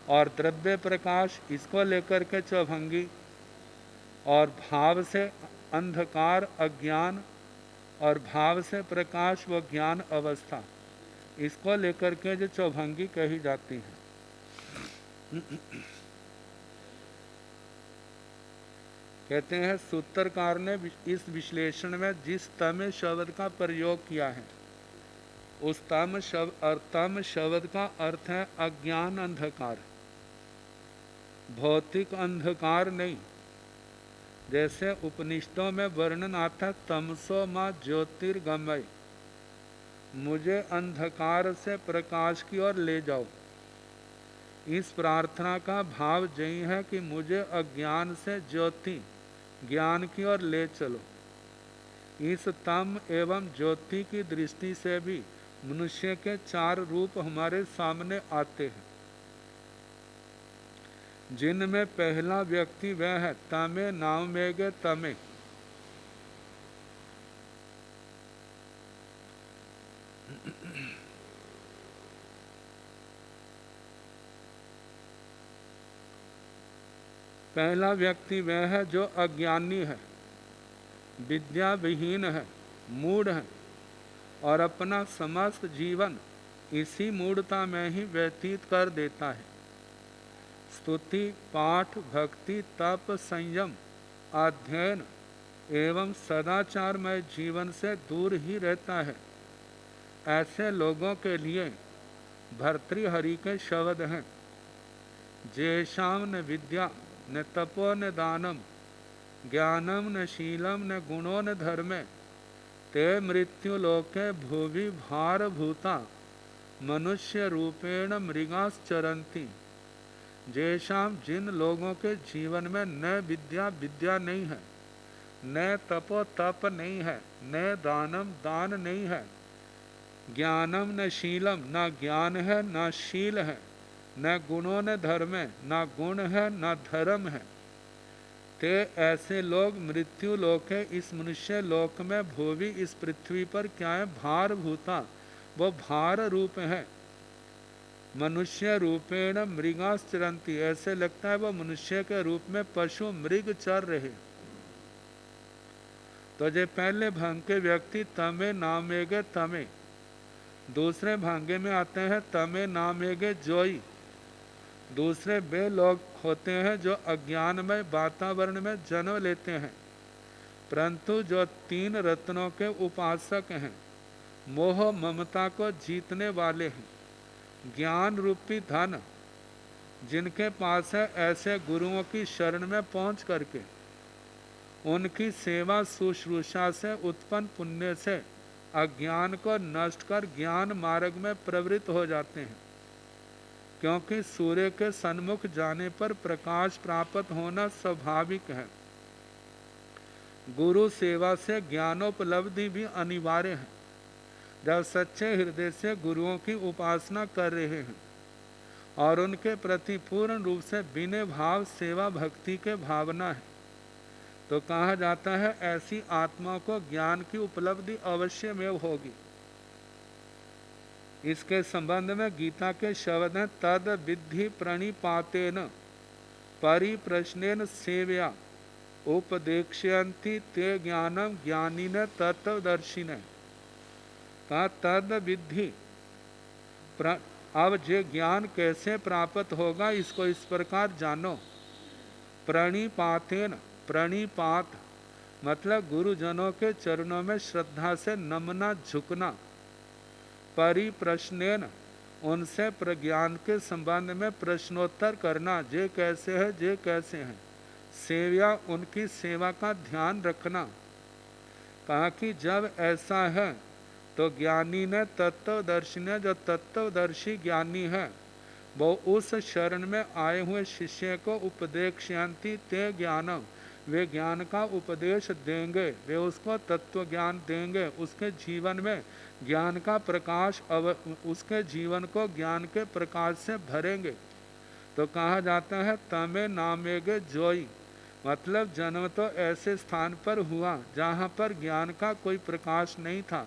और द्रव्य प्रकाश, इसको लेकर के चौभंगी, और भाव से अंधकार अज्ञान और भाव से प्रकाश व ज्ञान अवस्था, इसको लेकर के जो चौभंगी कही जाती है। कहते हैं सूत्रकार ने इस विश्लेषण में जिस तम शब्द का प्रयोग किया है, उस तम शब्द और तम शब्द का अर्थ है अज्ञान अंधकार, भौतिक अंधकार नहीं। जैसे उपनिषदों में वर्णन आता तमसो मां ज्योतिर्गमय, मुझे अंधकार से प्रकाश की ओर ले जाओ। इस प्रार्थना का भाव यही है कि मुझे अज्ञान से ज्योति ज्ञान की ओर ले चलो। इस तम एवं ज्योति की दृष्टि से भी मनुष्य के 4 रूप हमारे सामने आते हैं, जिनमें पहला व्यक्ति वह है तमे नामेगे तमे। पहला व्यक्ति वह है जो अज्ञानी है, विद्या विहीन है, मूढ़ है और अपना समस्त जीवन इसी मूढ़ता में ही व्यतीत कर देता है। स्तुति पाठ भक्ति तप संयम अध्ययन एवं सदाचारमय जीवन से दूर ही रहता है। ऐसे लोगों के लिए भर्तृहरि के शब्द हैं, जेषाम न विद्या न तपो न दानम ज्ञानम न शीलम न गुणो न धर्मे ते मृत्यु लोके भुवि भार भूता मनुष्य रूपेण मृगाश्चरन्ति। जेषाम जिन लोगों के जीवन में न विद्या विद्या नहीं है, न तपो तप नहीं है, न दानम दान नहीं है, ज्ञानम न शीलम न ज्ञान है न शील है, न गुणों न धर्म है न गुण है न धर्म है, ते ऐसे लोग मृत्यु लोक है, इस मनुष्य लोक में भूवि इस पृथ्वी पर क्या है भार भूता, वो भार रूप है। मनुष्य रूपेण मृगाश्चरन्ति, ऐसे लगता है वो मनुष्य के रूप में पशु मृग चर रहे। तो जो पहले भांग के व्यक्ति तमे नामेगे तमे, दूसरे भांगे में आते हैं तमे नामेगे जोई। दूसरे वे लोग होते हैं जो अज्ञानमय वातावरण में जन्म लेते हैं, परंतु जो 3 रत्नों के उपासक हैं, मोह ममता को जीतने वाले हैं, ज्ञान रूपी धन जिनके पास है, ऐसे गुरुओं की शरण में पहुंच करके उनकी सेवा शुश्रूषा से उत्पन्न पुण्य से अज्ञान को नष्ट कर ज्ञान मार्ग में प्रवृत्त हो जाते हैं। क्योंकि सूर्य के सन्मुख जाने पर प्रकाश प्राप्त होना स्वाभाविक है। गुरु सेवा से ज्ञानोपलब्धि भी अनिवार्य है। जब सच्चे हृदय से गुरुओं की उपासना कर रहे हैं और उनके प्रति पूर्ण रूप से बिना भाव सेवा भक्ति के भावना है, तो कहा जाता है ऐसी आत्मा को ज्ञान की उपलब्धि अवश्य में होगी। इसके संबंध में गीता के शब्द हैं, तद विद्धि प्रणिपातेन परिप्रश्नेन सेव्या उपदेक्ष्यन्ति ते ज्ञानम ज्ञानिन तत्वदर्शिन। कहा तद विद्धि, अब जे ज्ञान कैसे प्राप्त होगा इसको इस प्रकार जानो। प्रणिपातेन, प्रणिपात मतलब गुरुजनों के चरणों में श्रद्धा से नमना झुकना। परिप्रश्नेन उनसे प्रज्ञान के संबंध में प्रश्नोत्तर करना, जे कैसे है जे कैसे हैं। सेव्या उनकी सेवा का ध्यान रखना। कहा कि जब ऐसा है तो ज्ञानी ने तत्वदर्शी ने, जो तत्वदर्शी ज्ञानी है वो उस शरण में आए हुए शिष्य को उपदेक्ष्यन्ति ते ज्ञानम, वे ज्ञान का उपदेश देंगे, वे उसको तत्व ज्ञान देंगे, उसके जीवन में ज्ञान का प्रकाश उसके जीवन को ज्ञान के प्रकाश से भरेंगे। तो कहा जाता है तमे नामेगे जोई, मतलब जन्म तो ऐसे स्थान पर हुआ जहाँ पर ज्ञान का कोई प्रकाश नहीं था,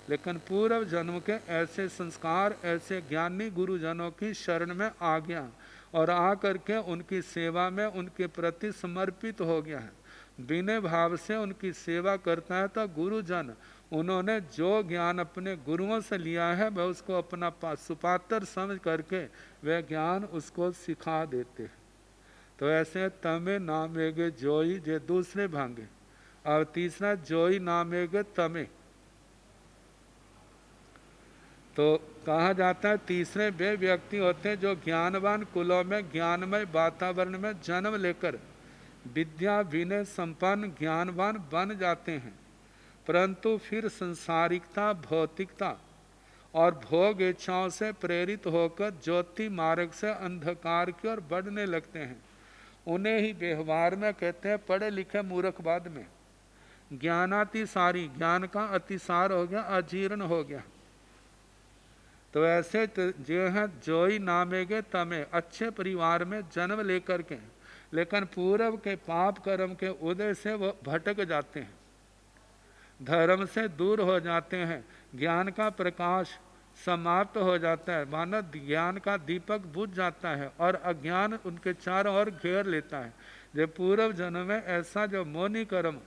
लेकिन पूर्व जन्म के ऐसे संस्कार ऐसे ज्ञानी गुरुजनों की शरण में आ गया और आ करके उनकी सेवा में उनके प्रति समर्पित हो गया है। बिना भाव से उनकी सेवा करता है तो गुरुजन उन्होंने जो ज्ञान अपने गुरुओं से लिया है वह उसको अपना सुपात्र समझ करके वह ज्ञान उसको सिखा देते हैं। तो ऐसे तमे नामेगे जोई, जे दूसरे भांगे। और तीसरा जोई नामेगे तमे, तो कहा जाता है तीसरे वे व्यक्ति होते हैं जो ज्ञानवान कुलों में ज्ञानमय वातावरण में जन्म लेकर विद्या विनय संपन्न ज्ञानवान बन जाते हैं, परंतु फिर संसारिकता भौतिकता और भोग इच्छाओं से प्रेरित होकर ज्योति मार्ग से अंधकार की ओर बढ़ने लगते हैं। उन्हें ही व्यवहार में कहते हैं पढ़े लिखे मूर्ख। बाद में ज्ञानातिसारी, ज्ञान का अतिसार हो गया, अजीर्ण हो गया। तो ऐसे जो है जोई नामेगे तमे, अच्छे परिवार में जन्म लेकर के लेकिन पूर्व के पाप कर्म के उदय से वो भटक जाते हैं, धर्म से दूर हो जाते हैं, ज्ञान का प्रकाश समाप्त हो जाता है, मानव ज्ञान का दीपक बुझ जाता है और अज्ञान उनके चारों ओर घेर लेता है। जो पूर्व जन्म में ऐसा जो मौनी कर्म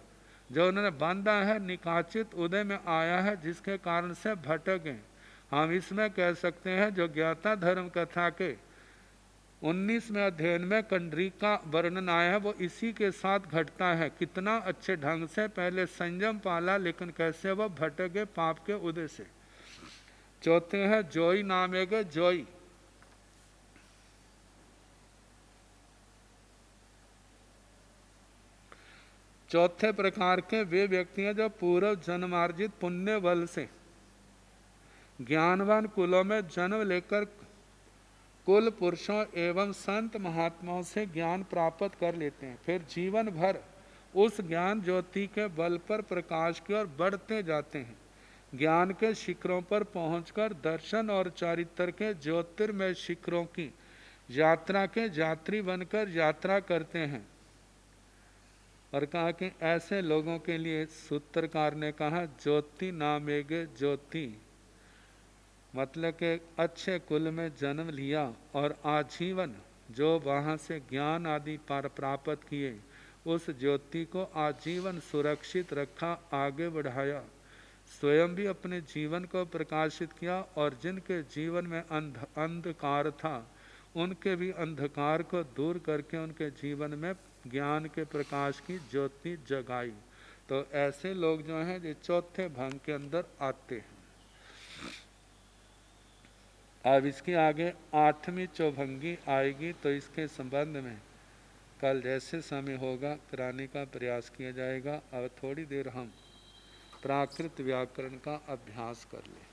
जो उन्होंने बांधा है निकाचित उदय में आया है, जिसके कारण से भटक गए। हम इसमें कह सकते हैं जो ज्ञाता धर्म कथा के 19वें अध्ययन में कंडरीका वर्णन आया है वो इसी के साथ घटता है। कितना अच्छे ढंग से पहले संयम पाला लेकिन कैसे वह भटक गए पाप के उदय से। चौथे है जोई नामेगे जोई, चौथे प्रकार के वे व्यक्ति हैं जो पूर्व जन्मार्जित पुण्य बल से ज्ञानवान कुलों में जन्म लेकर कुल पुरुषों एवं संत महात्माओं से ज्ञान प्राप्त कर लेते हैं, फिर जीवन भर उस ज्ञान ज्योति के बल पर प्रकाश की ओर बढ़ते जाते हैं। ज्ञान के शिखरों पर पहुंचकर दर्शन और चारित्र के ज्योतिर्मय शिखरों की यात्रा के यात्री बनकर यात्रा करते हैं। और कहा कि ऐसे लोगों के लिए सूत्रकार ने कहा ज्योति नामेगे ज्योति, मतलब के अच्छे कुल में जन्म लिया और आजीवन जो वहाँ से ज्ञान आदि पर प्राप्त किए उस ज्योति को आजीवन सुरक्षित रखा, आगे बढ़ाया, स्वयं भी अपने जीवन को प्रकाशित किया और जिनके जीवन में अंधकार था उनके भी अंधकार को दूर करके उनके जीवन में ज्ञान के प्रकाश की ज्योति जगाई। तो ऐसे लोग जो हैं ये चौथे भाग के अंदर आते हैं। अब इसके आगे 8वीं चौभंगी आएगी, तो इसके संबंध में कल जैसे समय होगा कराने का प्रयास किया जाएगा। अब थोड़ी देर हम प्राकृत व्याकरण का अभ्यास कर लें।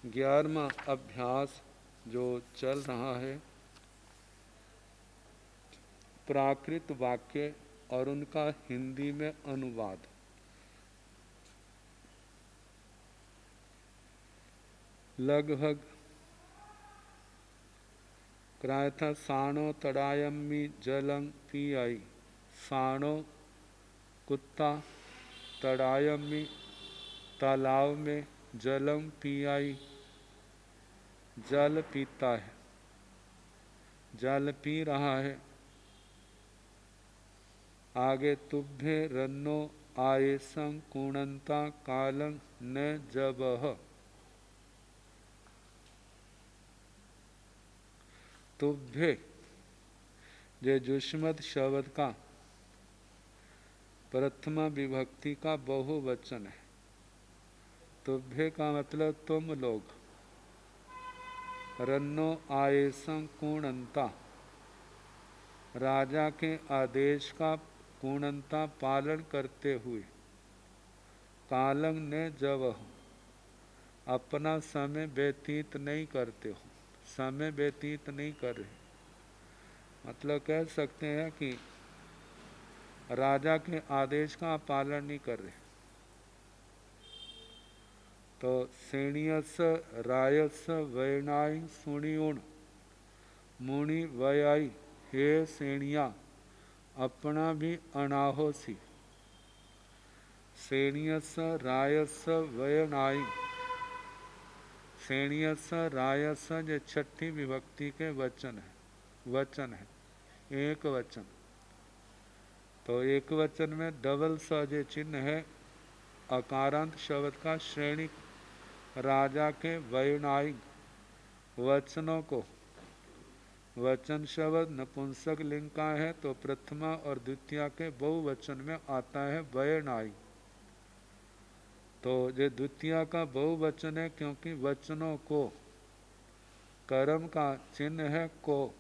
11वां अभ्यास जो चल रहा है, प्राकृत वाक्य और उनका हिंदी में अनुवाद। लगभग कराया था, साणो तड़ायम्मी जलंग पी आई। साणो कुत्ता, तड़ायम्मी तालाब में, जलम पी आई जल पीता है, जल पी रहा है। आगे तुभ्ये रन्नो आयेसं कुणंता कालं न जबह। तुभ्ये जे जुष्मद शब्द का प्रथमा विभक्ति का बहुवचन है। तुभ्ये का मतलब तुम लोग। रन्नो आयेसं कुणंता, राजा के आदेश का पूर्णता पालन करते हुए। कालंग ने जब अपना समय व्यतीत नहीं करते हो, समय व्यतीत नहीं कर रहे, मतलब कह सकते हैं कि राजा के आदेश का पालन नहीं कर रहे। तो सेणियस रायस वैनाई सुणियुण मुनि वयाई, हे सेणिया अपना भी अनाहोसी। सेणियस रायस वयनाई, सेणियस रायस जो छठी विभक्ति के वचन है, एक वचन। तो एक वचन में डबल स जो चिन्ह है, अकारांत शब्द का श्रेणी राजा के वैनायिक वचनों को, वचन शब्द नपुंसक लिंग का है तो प्रथमा और द्वितीया के बहुवचन में आता है वैनायिक। तो ये द्वितीया का बहुवचन है क्योंकि वचनों को, कर्म का चिन्ह है को।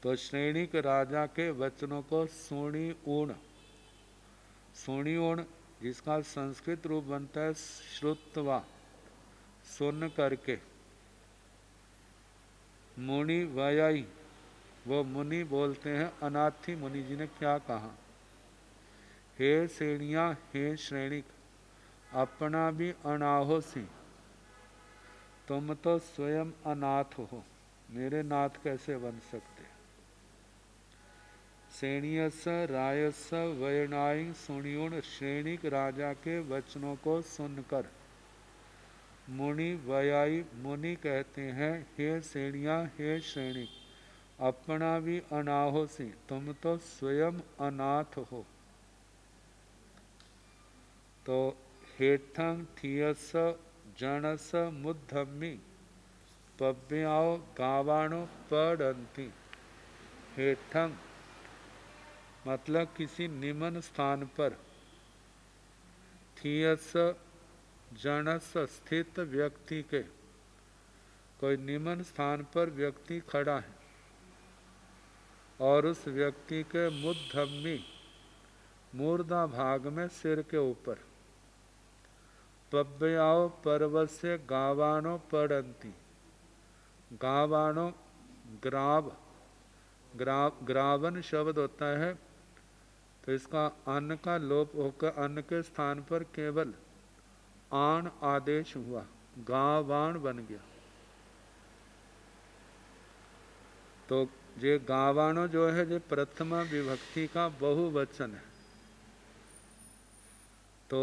तो श्रेणिक राजा के वचनों को सुणी ऊण, सुणी ऊण जिसका संस्कृत रूप बनता है श्रुतवा, सुन करके। मुनि वयाई, वो मुनि बोलते हैं अनाथी मुनि जी ने क्या कहा, हे श्रेणिया हे श्रेणिक अपना भी अनाहोसी, तुम तो स्वयं अनाथ हो, मेरे नाथ कैसे बन सकते। श्रेणियस रायस वयनाई सुणियुण, श्रेणिक राजा के वचनों को सुनकर मुनि वयाई मुनि कहते हैं, हे श्रेणिया हे श्रेणिक अपना भी अनाहोसी, तुम तो स्वयं अनाथ हो। तो हेठं थियस जनस मुद्धम्मी पव्याओ गावाणो पड़ंती। हेठं मतलब किसी निम्न स्थान पर, थियस जनस स्थित व्यक्ति के, कोई निम्न स्थान पर व्यक्ति खड़ा है और उस व्यक्ति के मुद्धम्मी मूर्धा भाग में सिर के ऊपर, पव्याओ पर्वत से गावाणो पड़ंती, गावाणो ग्राव, ग्रावन शब्द होता है तो इसका अन्न का लोप होकर अन्न के स्थान पर केवल आण आदेश हुआ, गावाण बन गया। तो ये गावाणो जो है ये प्रथमा विभक्ति का बहुवचन है। तो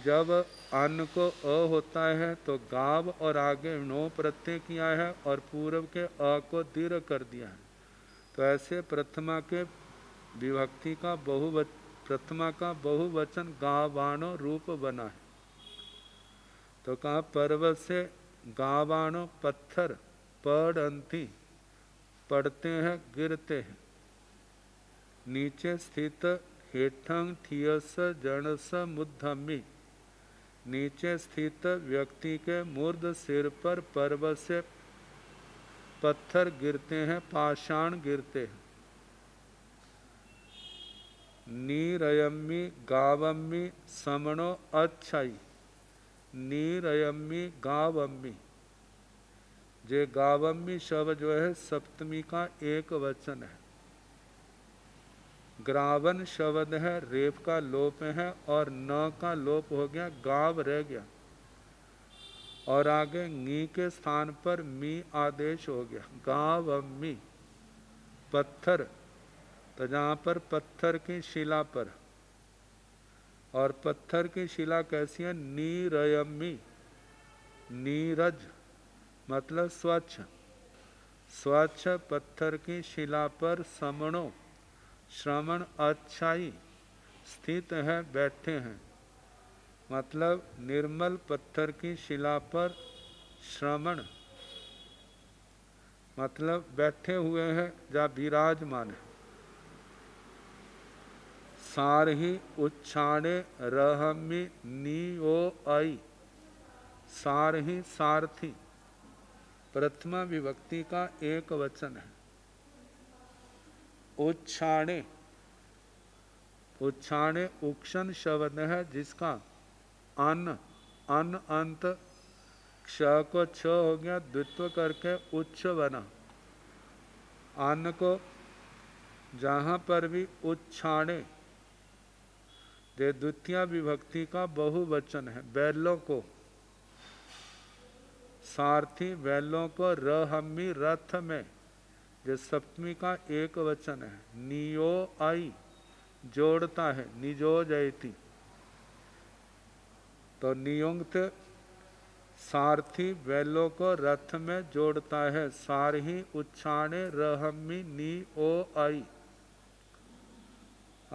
जब अन्न को अ होता है तो गाव और आगे नो प्रत्यय किया है और पूर्व के अ को दीर्घ कर दिया है। तो ऐसे प्रथमा के विभक्ति का प्रथमा का बहुवचन गावाणो रूप बना है। तो कहा पर्वत से गावाणो पत्थर पड़ंती, पड़ते हैं गिरते हैं। नीचे स्थित हेठं थियस जनस मुद्धम्मी, नीचे स्थित व्यक्ति के मूर्ध सिर पर पर्वत से पत्थर गिरते हैं, पाषाण गिरते हैं। नीरयम्मी गावम्मी समणो अच्छाई, नीरयम्मी गावम्मी। जे गावम्मी शब्द जो है सप्तमी का एक वचन है। ग्रावन शब्द है, रेप का लोप है और न का लोप हो गया, गाव रह गया और आगे नी के स्थान पर मी आदेश हो गया, गावम्मी। पत्थर, तो जहाँ पर पत्थर की शिला पर, और पत्थर की शिला कैसी है, नीरयम्मी। नीरज मतलब स्वच्छ, स्वच्छ पत्थर की शिला पर समणो, श्रवण अच्छाई, स्थित है, बैठे हैं। मतलब निर्मल पत्थर की शिला पर श्रवण मतलब बैठे हुए हैं, जहाँ विराजमान है। सारही उच्छाणे रहमी नी ओ आई। सारही सारथी प्रथमा विभक्ति का एक वचन है। उच्छाणे, उच्छाणे उक्षण शब्द है जिसका अन, अन अंत, क्ष को छ हो गया, द्वित्व करके उच्च बना। अन्न को जहाँ पर भी उच्छाणे, ये द्वितीय विभक्ति का बहुवचन है। बैलों को, सारथी बैलों को, रहमी रथ में, जो सप्तमी का एक वचन है। नियो आई जोड़ता है, निजो जयती, तो नियुक्त सारथी बैलों को रथ में जोड़ता है। सारही उच्छाणे रहमी नी ओ आई।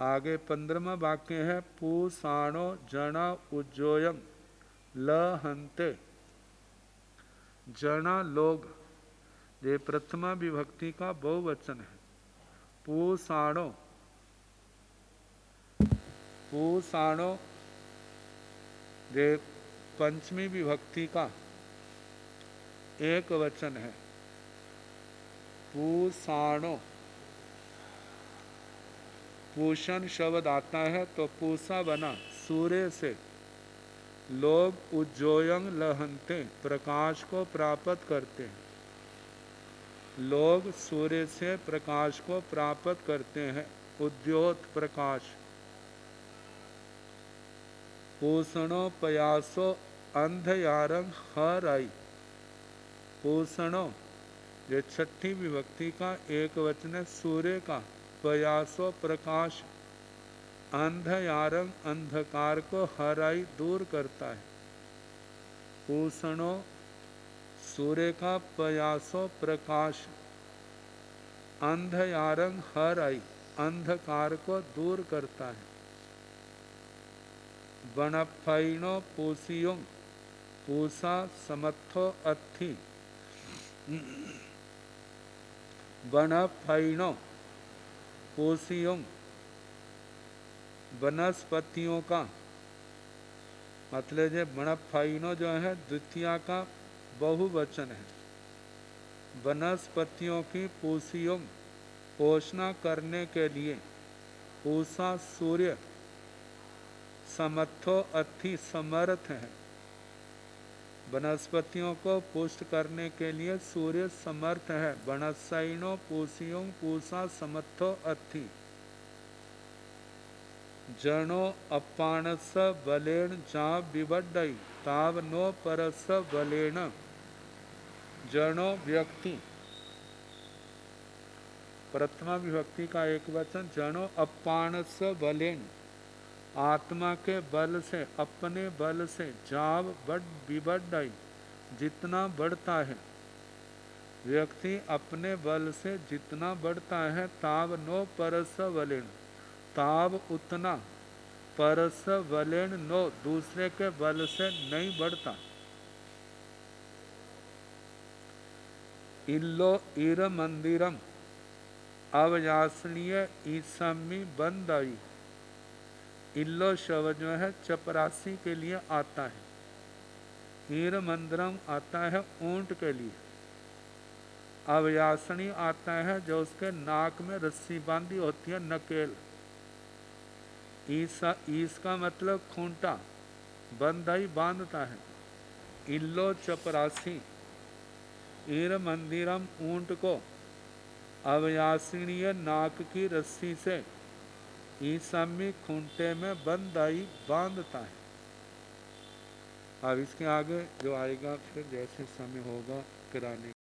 आगे 15वां वाक्य है, पूसाणो जना उज्जोयम लहंते। जना लोग, ये प्रथमा विभक्ति का बहुवचन है। पूसाणो, पूसाणो ये पंचमी विभक्ति का एक वचन है। पूसाणो, पूषण शब्द आता है तो पूसा बना, सूर्य से। लोग उज्जोयं लहंते, प्रकाश को प्राप्त करते हैं। लोग सूर्य से प्रकाश को प्राप्त करते हैं, उद्योत प्रकाश। पूषणो पयासो अंधयारंग हर आई। पूषणो ये छठी विभक्ति का एक वचन है, सूर्य का। पयासो प्रकाश, अंधयारंग अंधकार को हराई दूर करता है। पूषणो सूर्य का, पयासो प्रकाश, अंधयारंग हराई अंधकार को दूर करता है। बनफैनो पूसियों, पूसा समत्थो अत्थि। बनफैनो पूसियों वनस्पतियों का, मतलब ये बनफैनो जो है द्वितीया का बहुवचन है। वनस्पतियों की पूसियों पोषणा करने के लिए। पूसा सूर्य, समर्थो अथि समर्थ है। वनस्पतियों को पुष्ट करने के लिए सूर्य समर्थ है। वनस्सैनो पूसियों पूसा समर्थो अथि। जनो अपानस बलेन जा विबड्डई ताव नो परस बलेन। जनो व्यक्ति, प्रथमा विभक्ति का एक वचन। जनो अपानस बलेन, आत्मा के बल से, अपने बल से। जाव बढ़ विबड्डई, जितना बढ़ता है। व्यक्ति अपने बल से जितना बढ़ता है। ताव नो परस बलेन, ताव उतना। परस बलेन नो, दूसरे के बल से नहीं बढ़ता। इल्लो इर मंदिरम अवयासनीय ईसमी बंदई। इल्लो शब्द जो है चपरासी के लिए आता है। ईर मंदिरम आता है ऊंट के लिए। अवयासनी आता है जो उसके नाक में रस्सी बांधी होती है, नकेल। ईस का मतलब खूंटा, बंधई बांधता है। इल्लो चपरासी ईर मंदिरम ऊंट को अवयासिणीय नाक की रस्सी से ईसमी खूंटे में बंदाई बांधता है। अब इसके आगे जो आएगा फिर जैसे समय होगा कराने